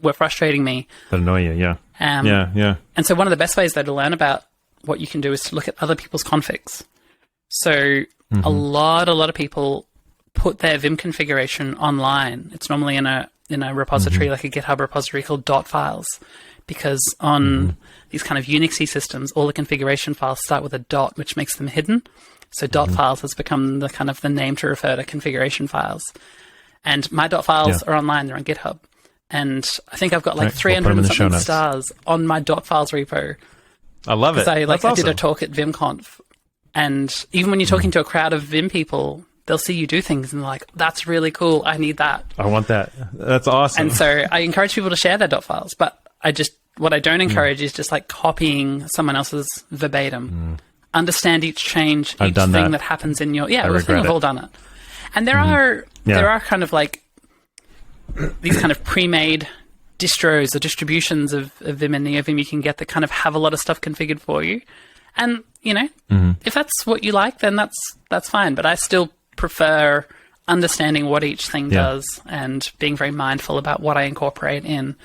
were frustrating me. That annoy you, And so one of the best ways, though, to learn about what you can do is to look at other people's configs. So a lot of people put their Vim configuration online. It's normally in a repository, like a GitHub repository called .files, because on these kind of Unixy systems, all the configuration files start with a dot, which makes them hidden. So .files has become the kind of the name to refer to configuration files. And my .files are online. They're on GitHub. And I think I've got like 300 and something stars on my .files repo. I love it. Because I did a talk at VimConf. And even when you're talking to a crowd of Vim people, they'll see you do things and they're like, that's really cool. I need that. I want that. That's awesome. And so I encourage people to share their .files. But what I don't encourage is just like copying someone else's verbatim. Understand each change, each thing that happens in your... Yeah, we've all done it. And there are kind of like these kind of pre-made distros or distributions of Vim and Neovim you can get that kind of have a lot of stuff configured for you. And, if that's what you like, then that's fine. But I still prefer understanding what each thing does and being very mindful about what I incorporate in.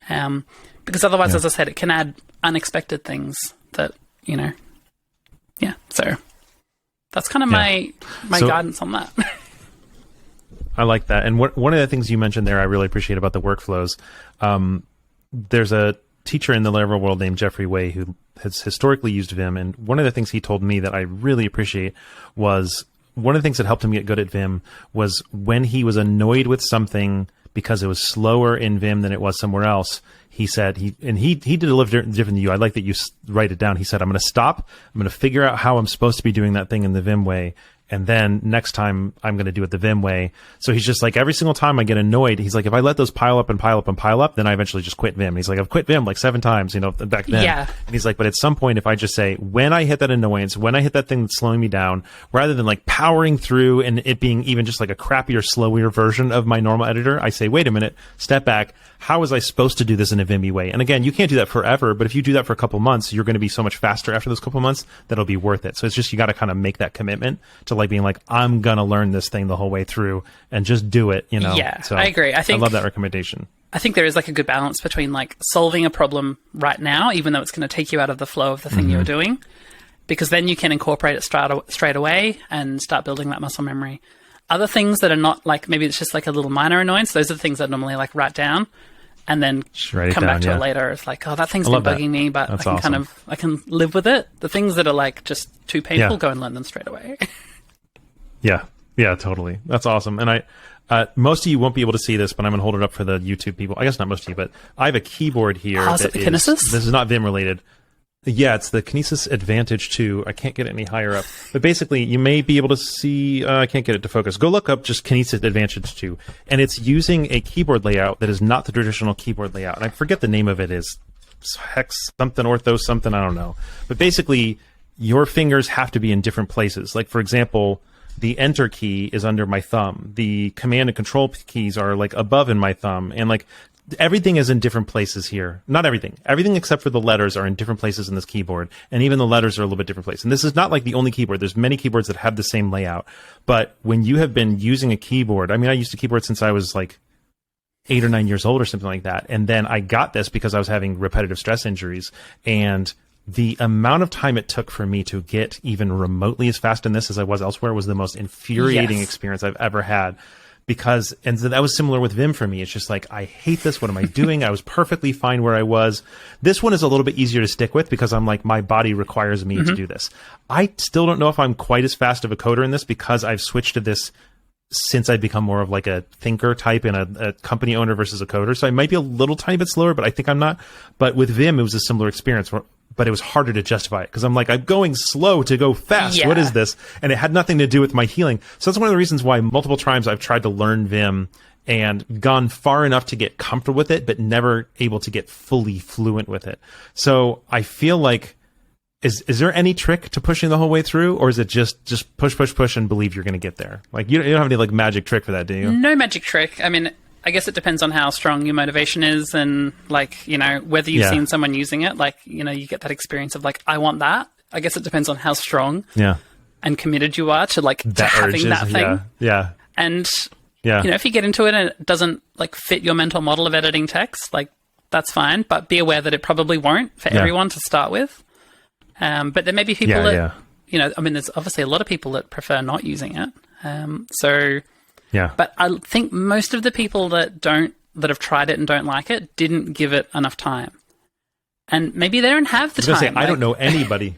Because otherwise, as I said, it can add unexpected things that, So that's kind of my guidance on that. I like that. And one of the things you mentioned there I really appreciate about the workflows, there's a teacher in the Laravel world named Jeffrey Way who has historically used Vim. And one of the things he told me that I really appreciate was one of the things that helped him get good at Vim was when he was annoyed with something because it was slower in Vim than it was somewhere else. He said, he did a little different than you. I like that you write it down. He said, I'm going to stop. I'm going to figure out how I'm supposed to be doing that thing in the Vim way. And then next time I'm going to do it the Vim way. So he's just like, every single time I get annoyed, he's like, if I let those pile up and pile up and pile up, then I eventually just quit Vim. He's like, I've quit Vim like 7 times, back then. Yeah. And he's like, but at some point, if I just say, when I hit that annoyance, when I hit that thing that's slowing me down, rather than like powering through and it being even just like a crappier, slower version of my normal editor, I say, wait a minute, step back. How was I supposed to do this in a Vimy way? And again, you can't do that forever, but if you do that for a couple months, you're going to be so much faster after those couple months that it'll be worth it. So it's just, you got to kind of make that commitment to like being like, I'm going to learn this thing the whole way through and just do it, Yeah, so I agree. I love that recommendation. I think there is like a good balance between like solving a problem right now, even though it's going to take you out of the flow of the thing you're doing, because then you can incorporate it straight away and start building that muscle memory. Other things that are not like, maybe it's just like a little minor annoyance. Those are the things that I normally like write down and then Just write it come back down, to it later. It's like, oh, that thing's I been love bugging me, but That's I can awesome. I can live with it. The things that are like just too painful, Yeah. go and learn them straight away. Yeah, totally. That's awesome. And most of you won't be able to see this, but I'm going to hold it up for the YouTube people. I guess not most of you, but I have a keyboard here. Oh, is it the Kinesis? This is not Vim related. Yeah, it's the Kinesis Advantage 2. I can't get it any higher up. But basically, you may be able to see... I can't get it to focus. Go look up just Kinesis Advantage 2. And it's using a keyboard layout that is not the traditional keyboard layout. And I forget the name of it is Hex something, Ortho something, I don't know. But basically, your fingers have to be in different places. Like, for example... the enter key is under my thumb. The command and control keys are like above in my thumb. And like everything is in different places here. Not everything. Everything except for the letters are in different places in this keyboard. And even the letters are a little bit different places. And this is not like the only keyboard. There's many keyboards that have the same layout. But when you have been using a keyboard, I mean, I used a keyboard since I was like 8 or 9 years old or something like that. And then I got this because I was having repetitive stress injuries. And the amount of time it took for me to get even remotely as fast in this as I was elsewhere was the most infuriating experience I've ever had. Because, and so that was similar with Vim for me. It's just like, I hate this. What am I doing? I was perfectly fine where I was. This one is a little bit easier to stick with because I'm like, my body requires me to do this. I still don't know if I'm quite as fast of a coder in this because I've switched to this since I've become more of like a thinker type and a company owner versus a coder. So I might be a little tiny bit slower, but I think I'm not. But with Vim, it was a similar experience, but it was harder to justify it because I'm like, I'm going slow to go fast. Yeah. What is this? And it had nothing to do with my healing. So that's one of the reasons why multiple times I've tried to learn Vim and gone far enough to get comfortable with it, but never able to get fully fluent with it. So I feel like, is there any trick to pushing the whole way through, or is it just push and believe you're going to get there? Like you don't have any like magic trick for that, do you? No magic trick. I mean, I guess it depends on how strong your motivation is and like, you know, whether you've seen someone using it, like, you know, you get that experience of like, I want that. I guess it depends on how strong and committed you are to like to having that thing. Yeah. And you know, if you get into it and it doesn't like fit your mental model of editing text, like that's fine, but be aware that it probably won't for everyone to start with. But there may be people that, you know, I mean, there's obviously a lot of people that prefer not using it. But I think most of the people that have tried it and don't like it didn't give it enough time. And maybe they don't have the time. I don't know anybody.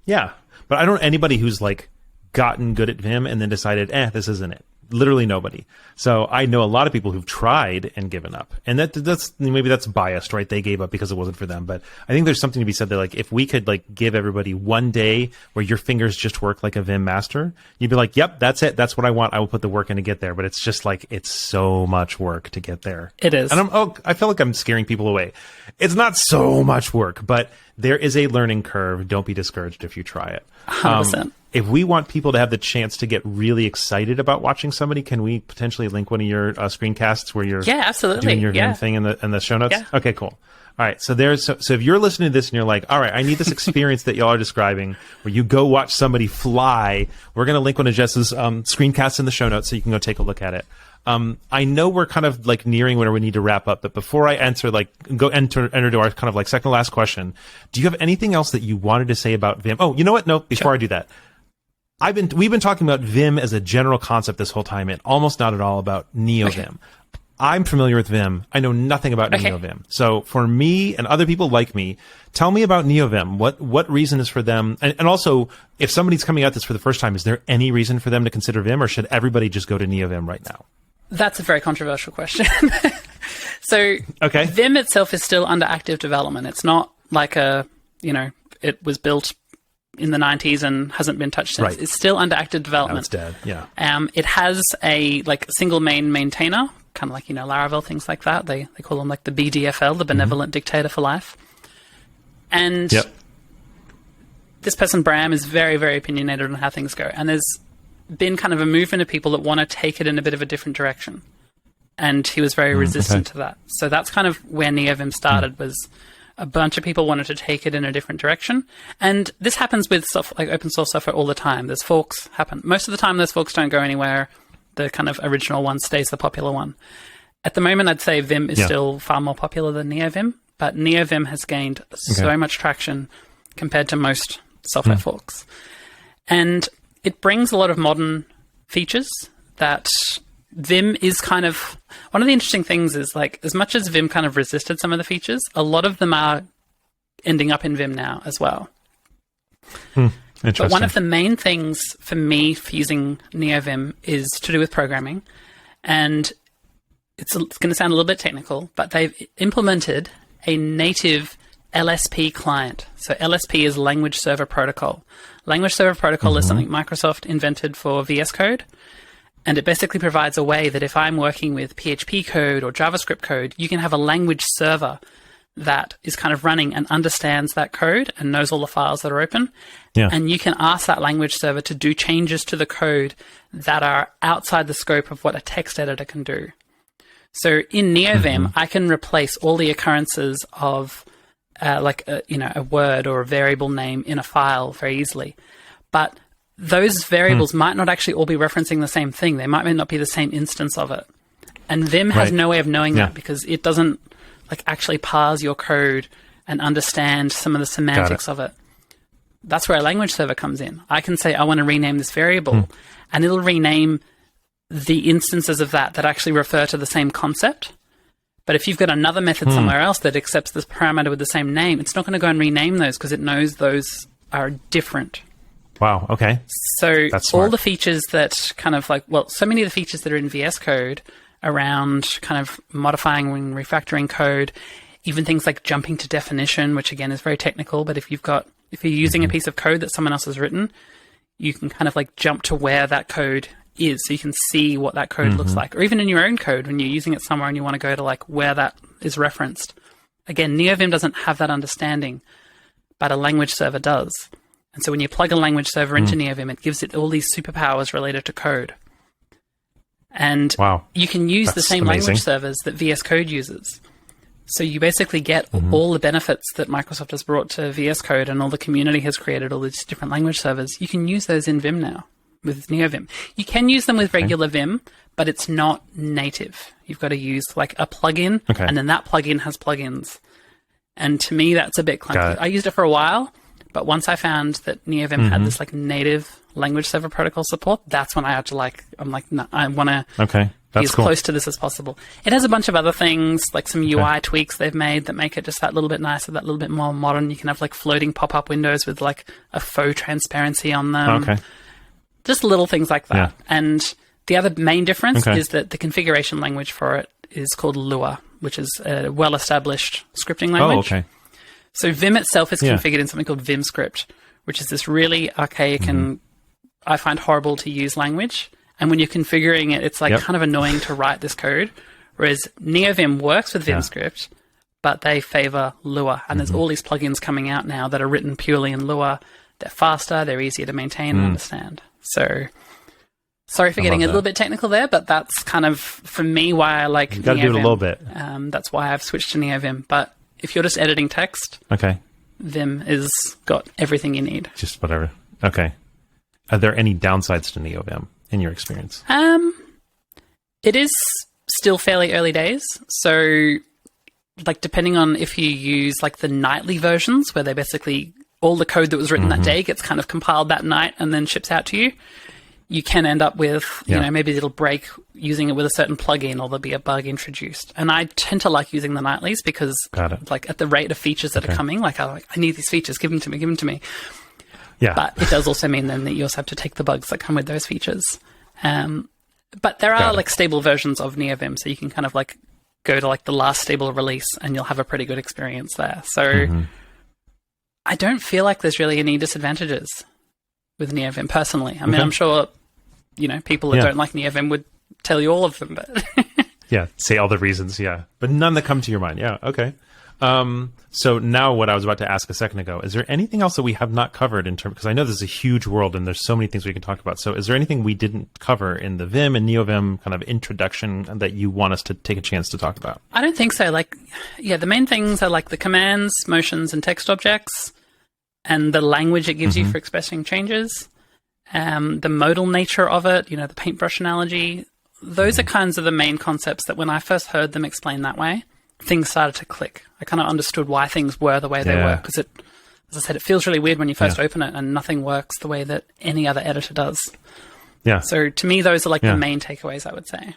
Yeah. But I don't know anybody who's like gotten good at Vim and then decided, this isn't it. Literally nobody. So I know a lot of people who've tried and given up, and that's maybe that's biased, right? They gave up because it wasn't for them. But I think there's something to be said that like if we could like give everybody one day where your fingers just work like a Vim master, you'd be like, yep, that's it. That's what I want. I will put the work in to get there. But it's just like it's so much work to get there. It is. And I feel like I'm scaring people away. It's not so much work, but there is a learning curve. Don't be discouraged if you try it. 100%. If we want people to have the chance to get really excited about watching somebody, can we potentially link one of your screencasts where you're absolutely doing your Vim thing in the show notes? Yeah. Okay, cool. All right, so if you're listening to this and you're like, all right, I need this experience that y'all are describing where you go watch somebody fly, we're going to link one of Jess's screencasts in the show notes so you can go take a look at it. I know we're kind of like nearing where we need to wrap up, but before I enter to our kind of like second to last question, do you have anything else that you wanted to say about Vim? Oh, you know what? No, before I do that. We've been talking about Vim as a general concept this whole time and almost not at all about Neovim. Okay. I'm familiar with Vim. I know nothing about Neovim. So for me and other people like me, tell me about Neovim. What reason is for them? And also, if somebody's coming at this for the first time, is there any reason for them to consider Vim, or should everybody just go to Neovim right now? That's a very controversial question. So Vim itself is still under active development. It's not like it was built in the 90s and hasn't been touched since. Right. It's still under active development. It's dead, yeah. It has a like single main maintainer, kind of like, you know, Laravel, things like that. They call them like the BDFL, the Benevolent Dictator for Life. And this person, Bram, is very, very opinionated on how things go. And there's been kind of a movement of people that want to take it in a bit of a different direction. And he was very resistant to that. So that's kind of where Neovim started, was a bunch of people wanted to take it in a different direction. And this happens with like open source software all the time. There's forks happen. Most of the time, those forks don't go anywhere. The kind of original one stays the popular one. At the moment, I'd say Vim is still far more popular than Neovim, but Neovim has gained so much traction compared to most software forks. And it brings a lot of modern features that Vim is kind of one of the interesting things is like as much as Vim kind of resisted some of the features, a lot of them are ending up in Vim now as well. Interesting. But one of the main things for me for using Neovim is to do with programming, and it's going to sound a little bit technical, but they've implemented a native LSP client. So LSP is Language Server Protocol. Language Server Protocol is something Microsoft invented for VS Code. And it basically provides a way that if I'm working with PHP code or JavaScript code, you can have a language server that is kind of running and understands that code and knows all the files that are open. Yeah. And you can ask that language server to do changes to the code that are outside the scope of what a text editor can do. So in Neovim, I can replace all the occurrences of a word or a variable name in a file very easily. But those variables might not actually all be referencing the same thing. They might not be the same instance of it. And Vim has no way of knowing that because it doesn't actually parse your code and understand some of the semantics of it. That's where a language server comes in. I can say, I want to rename this variable, and it'll rename the instances of that actually refer to the same concept. But if you've got another method somewhere else that accepts this parameter with the same name, it's not going to go and rename those because it knows those are different. Wow, okay. So all the features that kind of so many of the features that are in VS Code around kind of modifying and refactoring code, even things like jumping to definition, which again is very technical, but if you're using a piece of code that someone else has written, you can kind of jump to where that code is so you can see what that code looks like. Or even in your own code, when you're using it somewhere and you want to go to where that is referenced. Again, Neovim doesn't have that understanding, but a language server does. And so when you plug a language server into Neovim, it gives it all these superpowers related to code. And you can use the same language servers that VS Code uses. So you basically get all the benefits that Microsoft has brought to VS Code and all the community has created, all these different language servers. You can use those in Vim now with Neovim. You can use them with regular Vim, but it's not native. You've got to use a plugin, and then that plugin has plugins. And to me, that's a bit clunky. I used it for a while, but once I found that Neovim had this native language server protocol support, that's when I had to no, I want to be as close to this as possible. It has a bunch of other things, like some UI tweaks they've made that make it just that little bit nicer, that little bit more modern. You can have floating pop-up windows with a faux transparency on them. Just little things like that. Yeah. And the other main difference is that the configuration language for it is called Lua, which is a well-established scripting language. So Vim itself is configured in something called VimScript, which is this really archaic and I find horrible to use language. And when you're configuring it, it's kind of annoying to write this code. Whereas Neovim works with VimScript, but they favor Lua. And there's all these plugins coming out now that are written purely in Lua. They're faster, they're easier to maintain and understand. So sorry for getting a little bit technical there, but that's kind of, for me, why I like Neovim. You got to do it a little bit. That's why I've switched to Neovim. But if you're just editing text, Vim is got everything you need. Just whatever. Okay. Are there any downsides to Neovim in your experience? It is still fairly early days. So, depending on if you use the nightly versions, where they basically all the code that was written that day gets kind of compiled that night and then ships out to you, you can end up with, maybe it'll break using it with a certain plugin or there'll be a bug introduced. And I tend to like using the nightlies because, at the rate of features that are coming, I need these features, give them to me. Yeah. But it does also mean then that you also have to take the bugs that come with those features. But there are stable versions of Neovim, so you can kind of go to the last stable release and you'll have a pretty good experience there. So I don't feel like there's really any disadvantages with Neovim personally. I mean, I'm sure, people that don't like Neovim would tell you all of them, but say all the reasons, but none that come to your mind. Yeah, okay. So now what I was about to ask a second ago, is there anything else that we have not covered in terms, because I know there's a huge world and there's so many things we can talk about. So is there anything we didn't cover in the Vim and Neovim kind of introduction that you want us to take a chance to talk about? I don't think so. The main things are the commands, motions, and text objects, and the language it gives you for expressing changes, the modal nature of it, the paintbrush analogy. Those are kinds of the main concepts that when I first heard them explained that way, things started to click. I kind of understood why things were the way they were, because as I said, it feels really weird when you first open it and nothing works the way that any other editor does. Yeah. So to me, those are the main takeaways, I would say.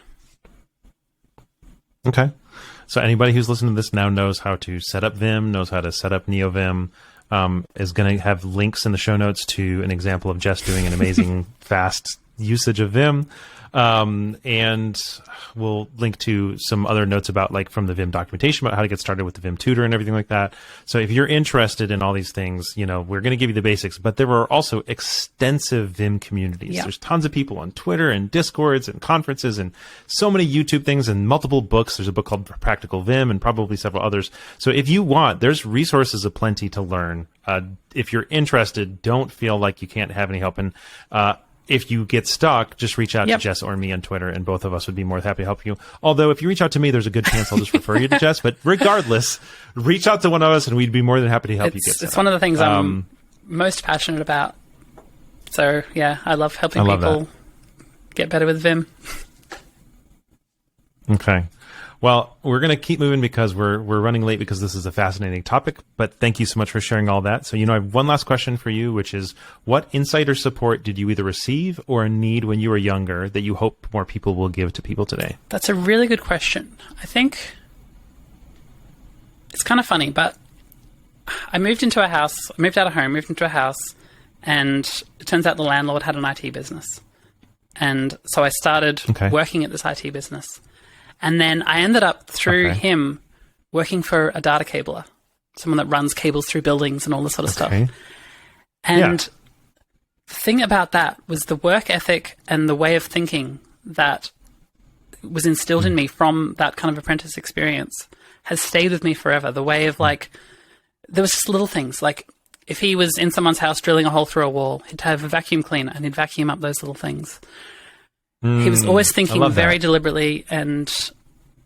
Okay. So anybody who's listening to this now knows how to set up Vim, knows how to set up Neovim, is going to have links in the show notes to an example of Jess doing an amazing fast usage of Vim. And we'll link to some other notes about like from the Vim documentation about how to get started with the Vim tutor and everything like that. So if you're interested in all these things, you know, we're going to give you the basics, but there are also extensive Vim communities. Yeah. There's tons of people on Twitter and Discords and conferences and so many YouTube things and multiple books. There's a book called Practical Vim and probably several others. So if you want, there's resources aplenty to learn. If you're interested, don't feel like you can't have any help. And, if you get stuck, just reach out to Jess or me on Twitter, and both of us would be more than happy to help you. Although, if you reach out to me, there's a good chance I'll just refer you to Jess. But regardless, reach out to one of us, and we'd be more than happy to help you get started. It's one of the things I'm most passionate about. So, yeah, I love helping people get better with Vim. Okay. Well, we're going to keep moving because we're running late because this is a fascinating topic, but thank you so much for sharing all that. So, you know, I have one last question for you, which is what insight or support did you either receive or need when you were younger that you hope more people will give to people today? That's a really good question. I think it's kind of funny, but I moved out of home, moved into a house, and it turns out the landlord had an IT business. And so I started working at this IT business. And then I ended up, through him, working for a data cabler, someone that runs cables through buildings and all this sort of stuff. And the thing about that was the work ethic and the way of thinking that was instilled in me from that kind of apprentice experience has stayed with me forever. The way of, like, there was just little things. Like, if he was in someone's house drilling a hole through a wall, he'd have a vacuum cleaner and he'd vacuum up those little things. He was always thinking very deliberately and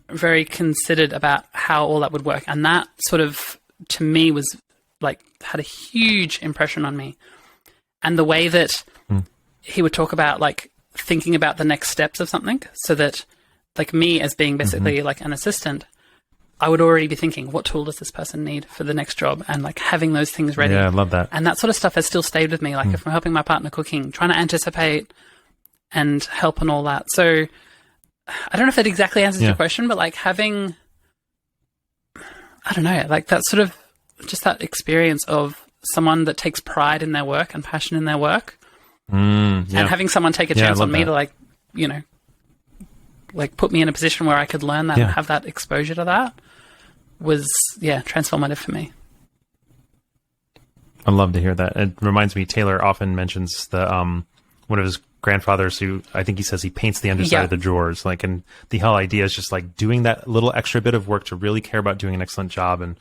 very considered about how all that would work. And that sort of, to me, was like, had a huge impression on me. And the way that he would talk about, like, thinking about the next steps of something, so that, like, me as being basically like an assistant, I would already be thinking, what tool does this person need for the next job? And, like, having those things ready. Yeah, I love that. And that sort of stuff has still stayed with me. Like, if I'm helping my partner cooking, trying to anticipate and help and all that. So I don't know if that exactly answers your question, but, like, having, I don't know, like, that sort of, just that experience of someone that takes pride in their work and passion in their work, and having someone take a chance on me to, like, you know, like, put me in a position where I could learn that and have that exposure to that was, transformative for me. I love to hear that. It reminds me, Taylor often mentions the one of his grandfathers who, I think he says he paints the underside of the drawers. Like, and the whole idea is just, like, doing that little extra bit of work to really care about doing an excellent job. And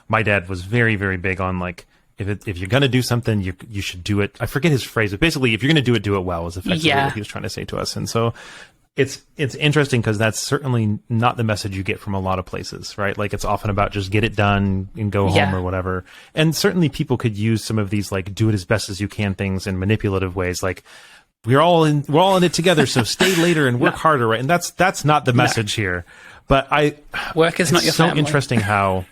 my dad was very, very big on, like, if you're going to do something, you should do it. I forget his phrase, but basically, if you're going to do it well, is effectively what he was trying to say to us. And so it's interesting because that's certainly not the message you get from a lot of places, right? Like, it's often about just get it done and go home or whatever. And certainly people could use some of these, like, do it as best as you can things in manipulative ways. Like, we're all in it together, so stay later and work harder, right? And that's not the message here. But work is not your family. It's so interesting how.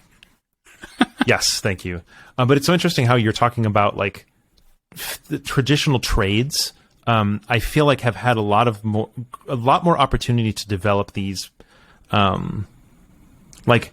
Yes, thank you. But it's so interesting how you're talking about, like, the traditional trades. I feel like have had a lot more opportunity to develop these, like,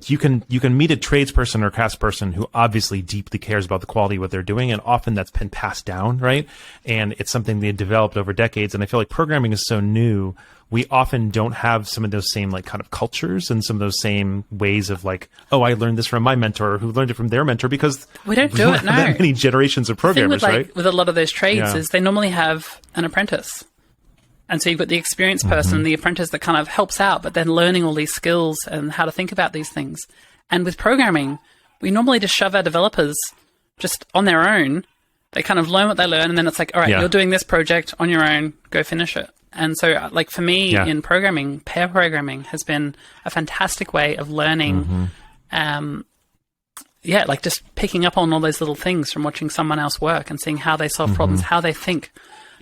you can meet a tradesperson or craftsperson who obviously deeply cares about the quality of what they're doing, and often that's been passed down, right? And it's something they developed over decades. And I feel like programming is so new, we often don't have some of those same, like, kind of cultures and some of those same ways of, like, oh, I learned this from my mentor who learned it from their mentor, because we don't do it, no. That many generations of programmers, the thing with, right? Like, with a lot of those trades is they normally have an apprentice. And so you've got the experienced person, the apprentice that kind of helps out, but then learning all these skills and how to think about these things. And with programming, we normally just shove our developers just on their own. They kind of learn what they learn, and then it's like, all right, you're doing this project on your own, go finish it. And so, like, for me in programming, pair programming has been a fantastic way of learning, like, just picking up on all those little things from watching someone else work and seeing how they solve problems, how they think,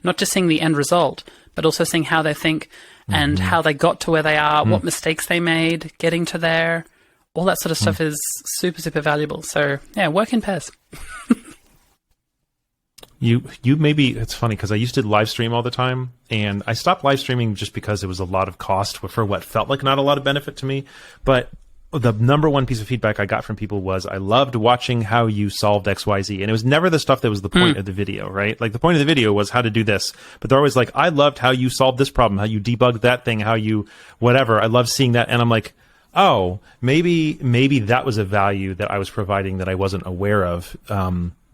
not just seeing the end result, but also seeing how they think and how they got to where they are, what mistakes they made, getting to there. All that sort of stuff is super, super valuable. So, work in pairs. You maybe, it's funny because I used to live stream all the time, and I stopped live streaming just because it was a lot of cost for what felt like not a lot of benefit to me. But the number one piece of feedback I got from people was, I loved watching how you solved XYZ. And it was never the stuff that was the point of the video, right? Like the point of the video was how to do this, but they're always like, I loved how you solved this problem, how you debugged that thing, how you whatever. I love seeing that. And I'm like, oh, maybe that was a value that I was providing that I wasn't aware of.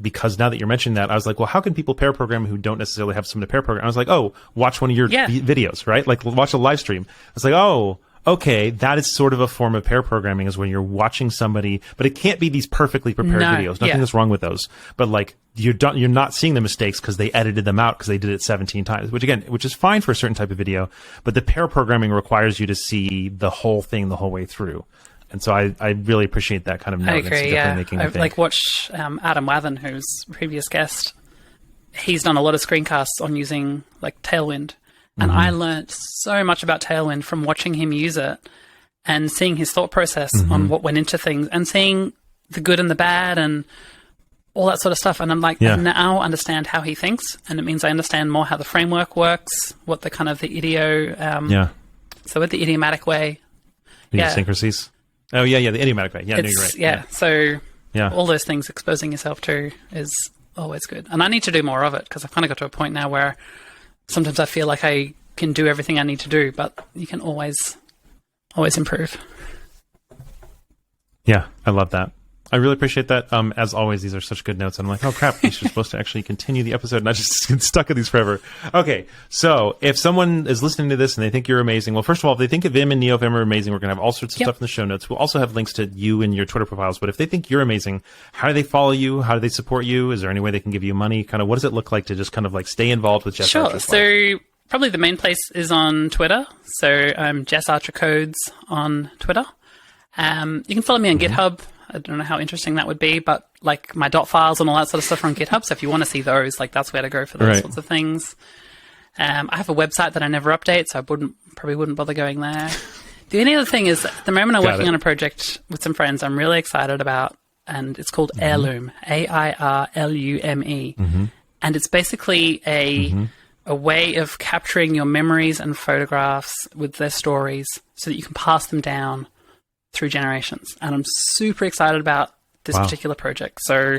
Because now that you're mentioning that, I was like, well, how can people pair program who don't necessarily have someone to pair program? I was like, oh, watch one of your videos, right? Like watch a live stream. I was like, oh, okay, that is sort of a form of pair programming, is when you're watching somebody, but it can't be these perfectly prepared videos. Nothing is wrong with those. But like you're not seeing the mistakes because they edited them out because they did it 17 times, which is fine for a certain type of video. But the pair programming requires you to see the whole thing the whole way through. And so I really appreciate that kind of note. I agree, I've like watched Adam Wathan, who's a previous guest. He's done a lot of screencasts on using like Tailwind. And I learned so much about Tailwind from watching him use it and seeing his thought process on what went into things and seeing the good and the bad and all that sort of stuff. And I'm like, I now understand how he thinks. And it means I understand more how the framework works, what the kind of the so with the idiomatic way. The idiosyncrasies. Oh, the idiomatic way. Yeah, no, you're right. So all those things exposing yourself to is always good. And I need to do more of it because I've kind of got to a point now where sometimes I feel like I can do everything I need to do, but you can always improve. Yeah, I love that. I really appreciate that. As always, these are such good notes. And I'm like, oh crap, we're supposed to actually continue the episode, not just get stuck in these forever. Okay, so if someone is listening to this and they think you're amazing, well, first of all, if they think of Vim and Neovim are amazing, we're going to have all sorts of stuff in the show notes. We'll also have links to you and your Twitter profiles. But if they think you're amazing, how do they follow you? How do they support you? Is there any way they can give you money? Kind of what does it look like to just kind of like stay involved with Jess Archer's life? So probably the main place is on Twitter. So I'm Jess Archer Codes on Twitter. You can follow me on GitHub. I don't know how interesting that would be, but like my dot files and all that sort of stuff are on GitHub. So if you want to see those, like that's where to go for those sorts of things. I have a website that I never update, so I probably wouldn't bother going there. The only other thing is, at the moment I'm working on a project with some friends I'm really excited about, and it's called Heirloom, AIRLUME. And it's basically a way of capturing your memories and photographs with their stories so that you can pass them down through generations. And I'm super excited about this particular project. So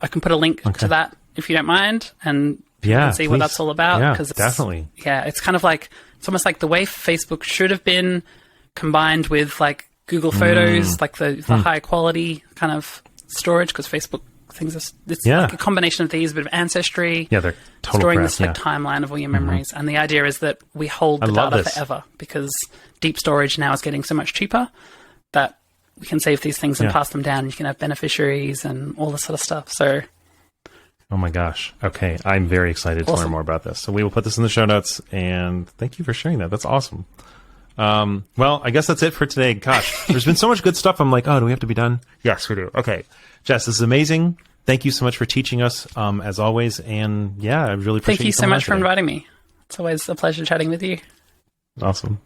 I can put a link to that if you don't mind, and you can see what that's all about. Yeah, definitely. Yeah, it's kind of like, it's almost like the way Facebook should have been combined with like Google Photos, like the high quality kind of storage, because Facebook things it's like a combination of these, a bit of ancestry. Yeah, they're total storing crap, this like timeline of all your memories. And the idea is that we hold the data forever, because deep storage now is getting so much cheaper that we can save these things and pass them down. You can have beneficiaries and all this sort of stuff. So, oh my gosh. Okay. I'm very excited to learn more about this. So we will put this in the show notes, and thank you for sharing that. That's awesome. Well, I guess that's it for today. Gosh, there's been so much good stuff. I'm like, oh, do we have to be done? Yes, we do. Okay. Jess, this is amazing. Thank you so much for teaching us, as always. And yeah, I really appreciate Thank you so much for inviting me. It's always a pleasure chatting with you. Awesome.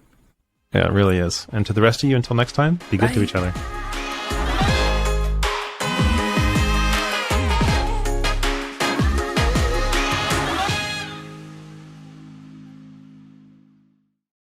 Yeah, it really is. And to the rest of you, until next time, be good to each other.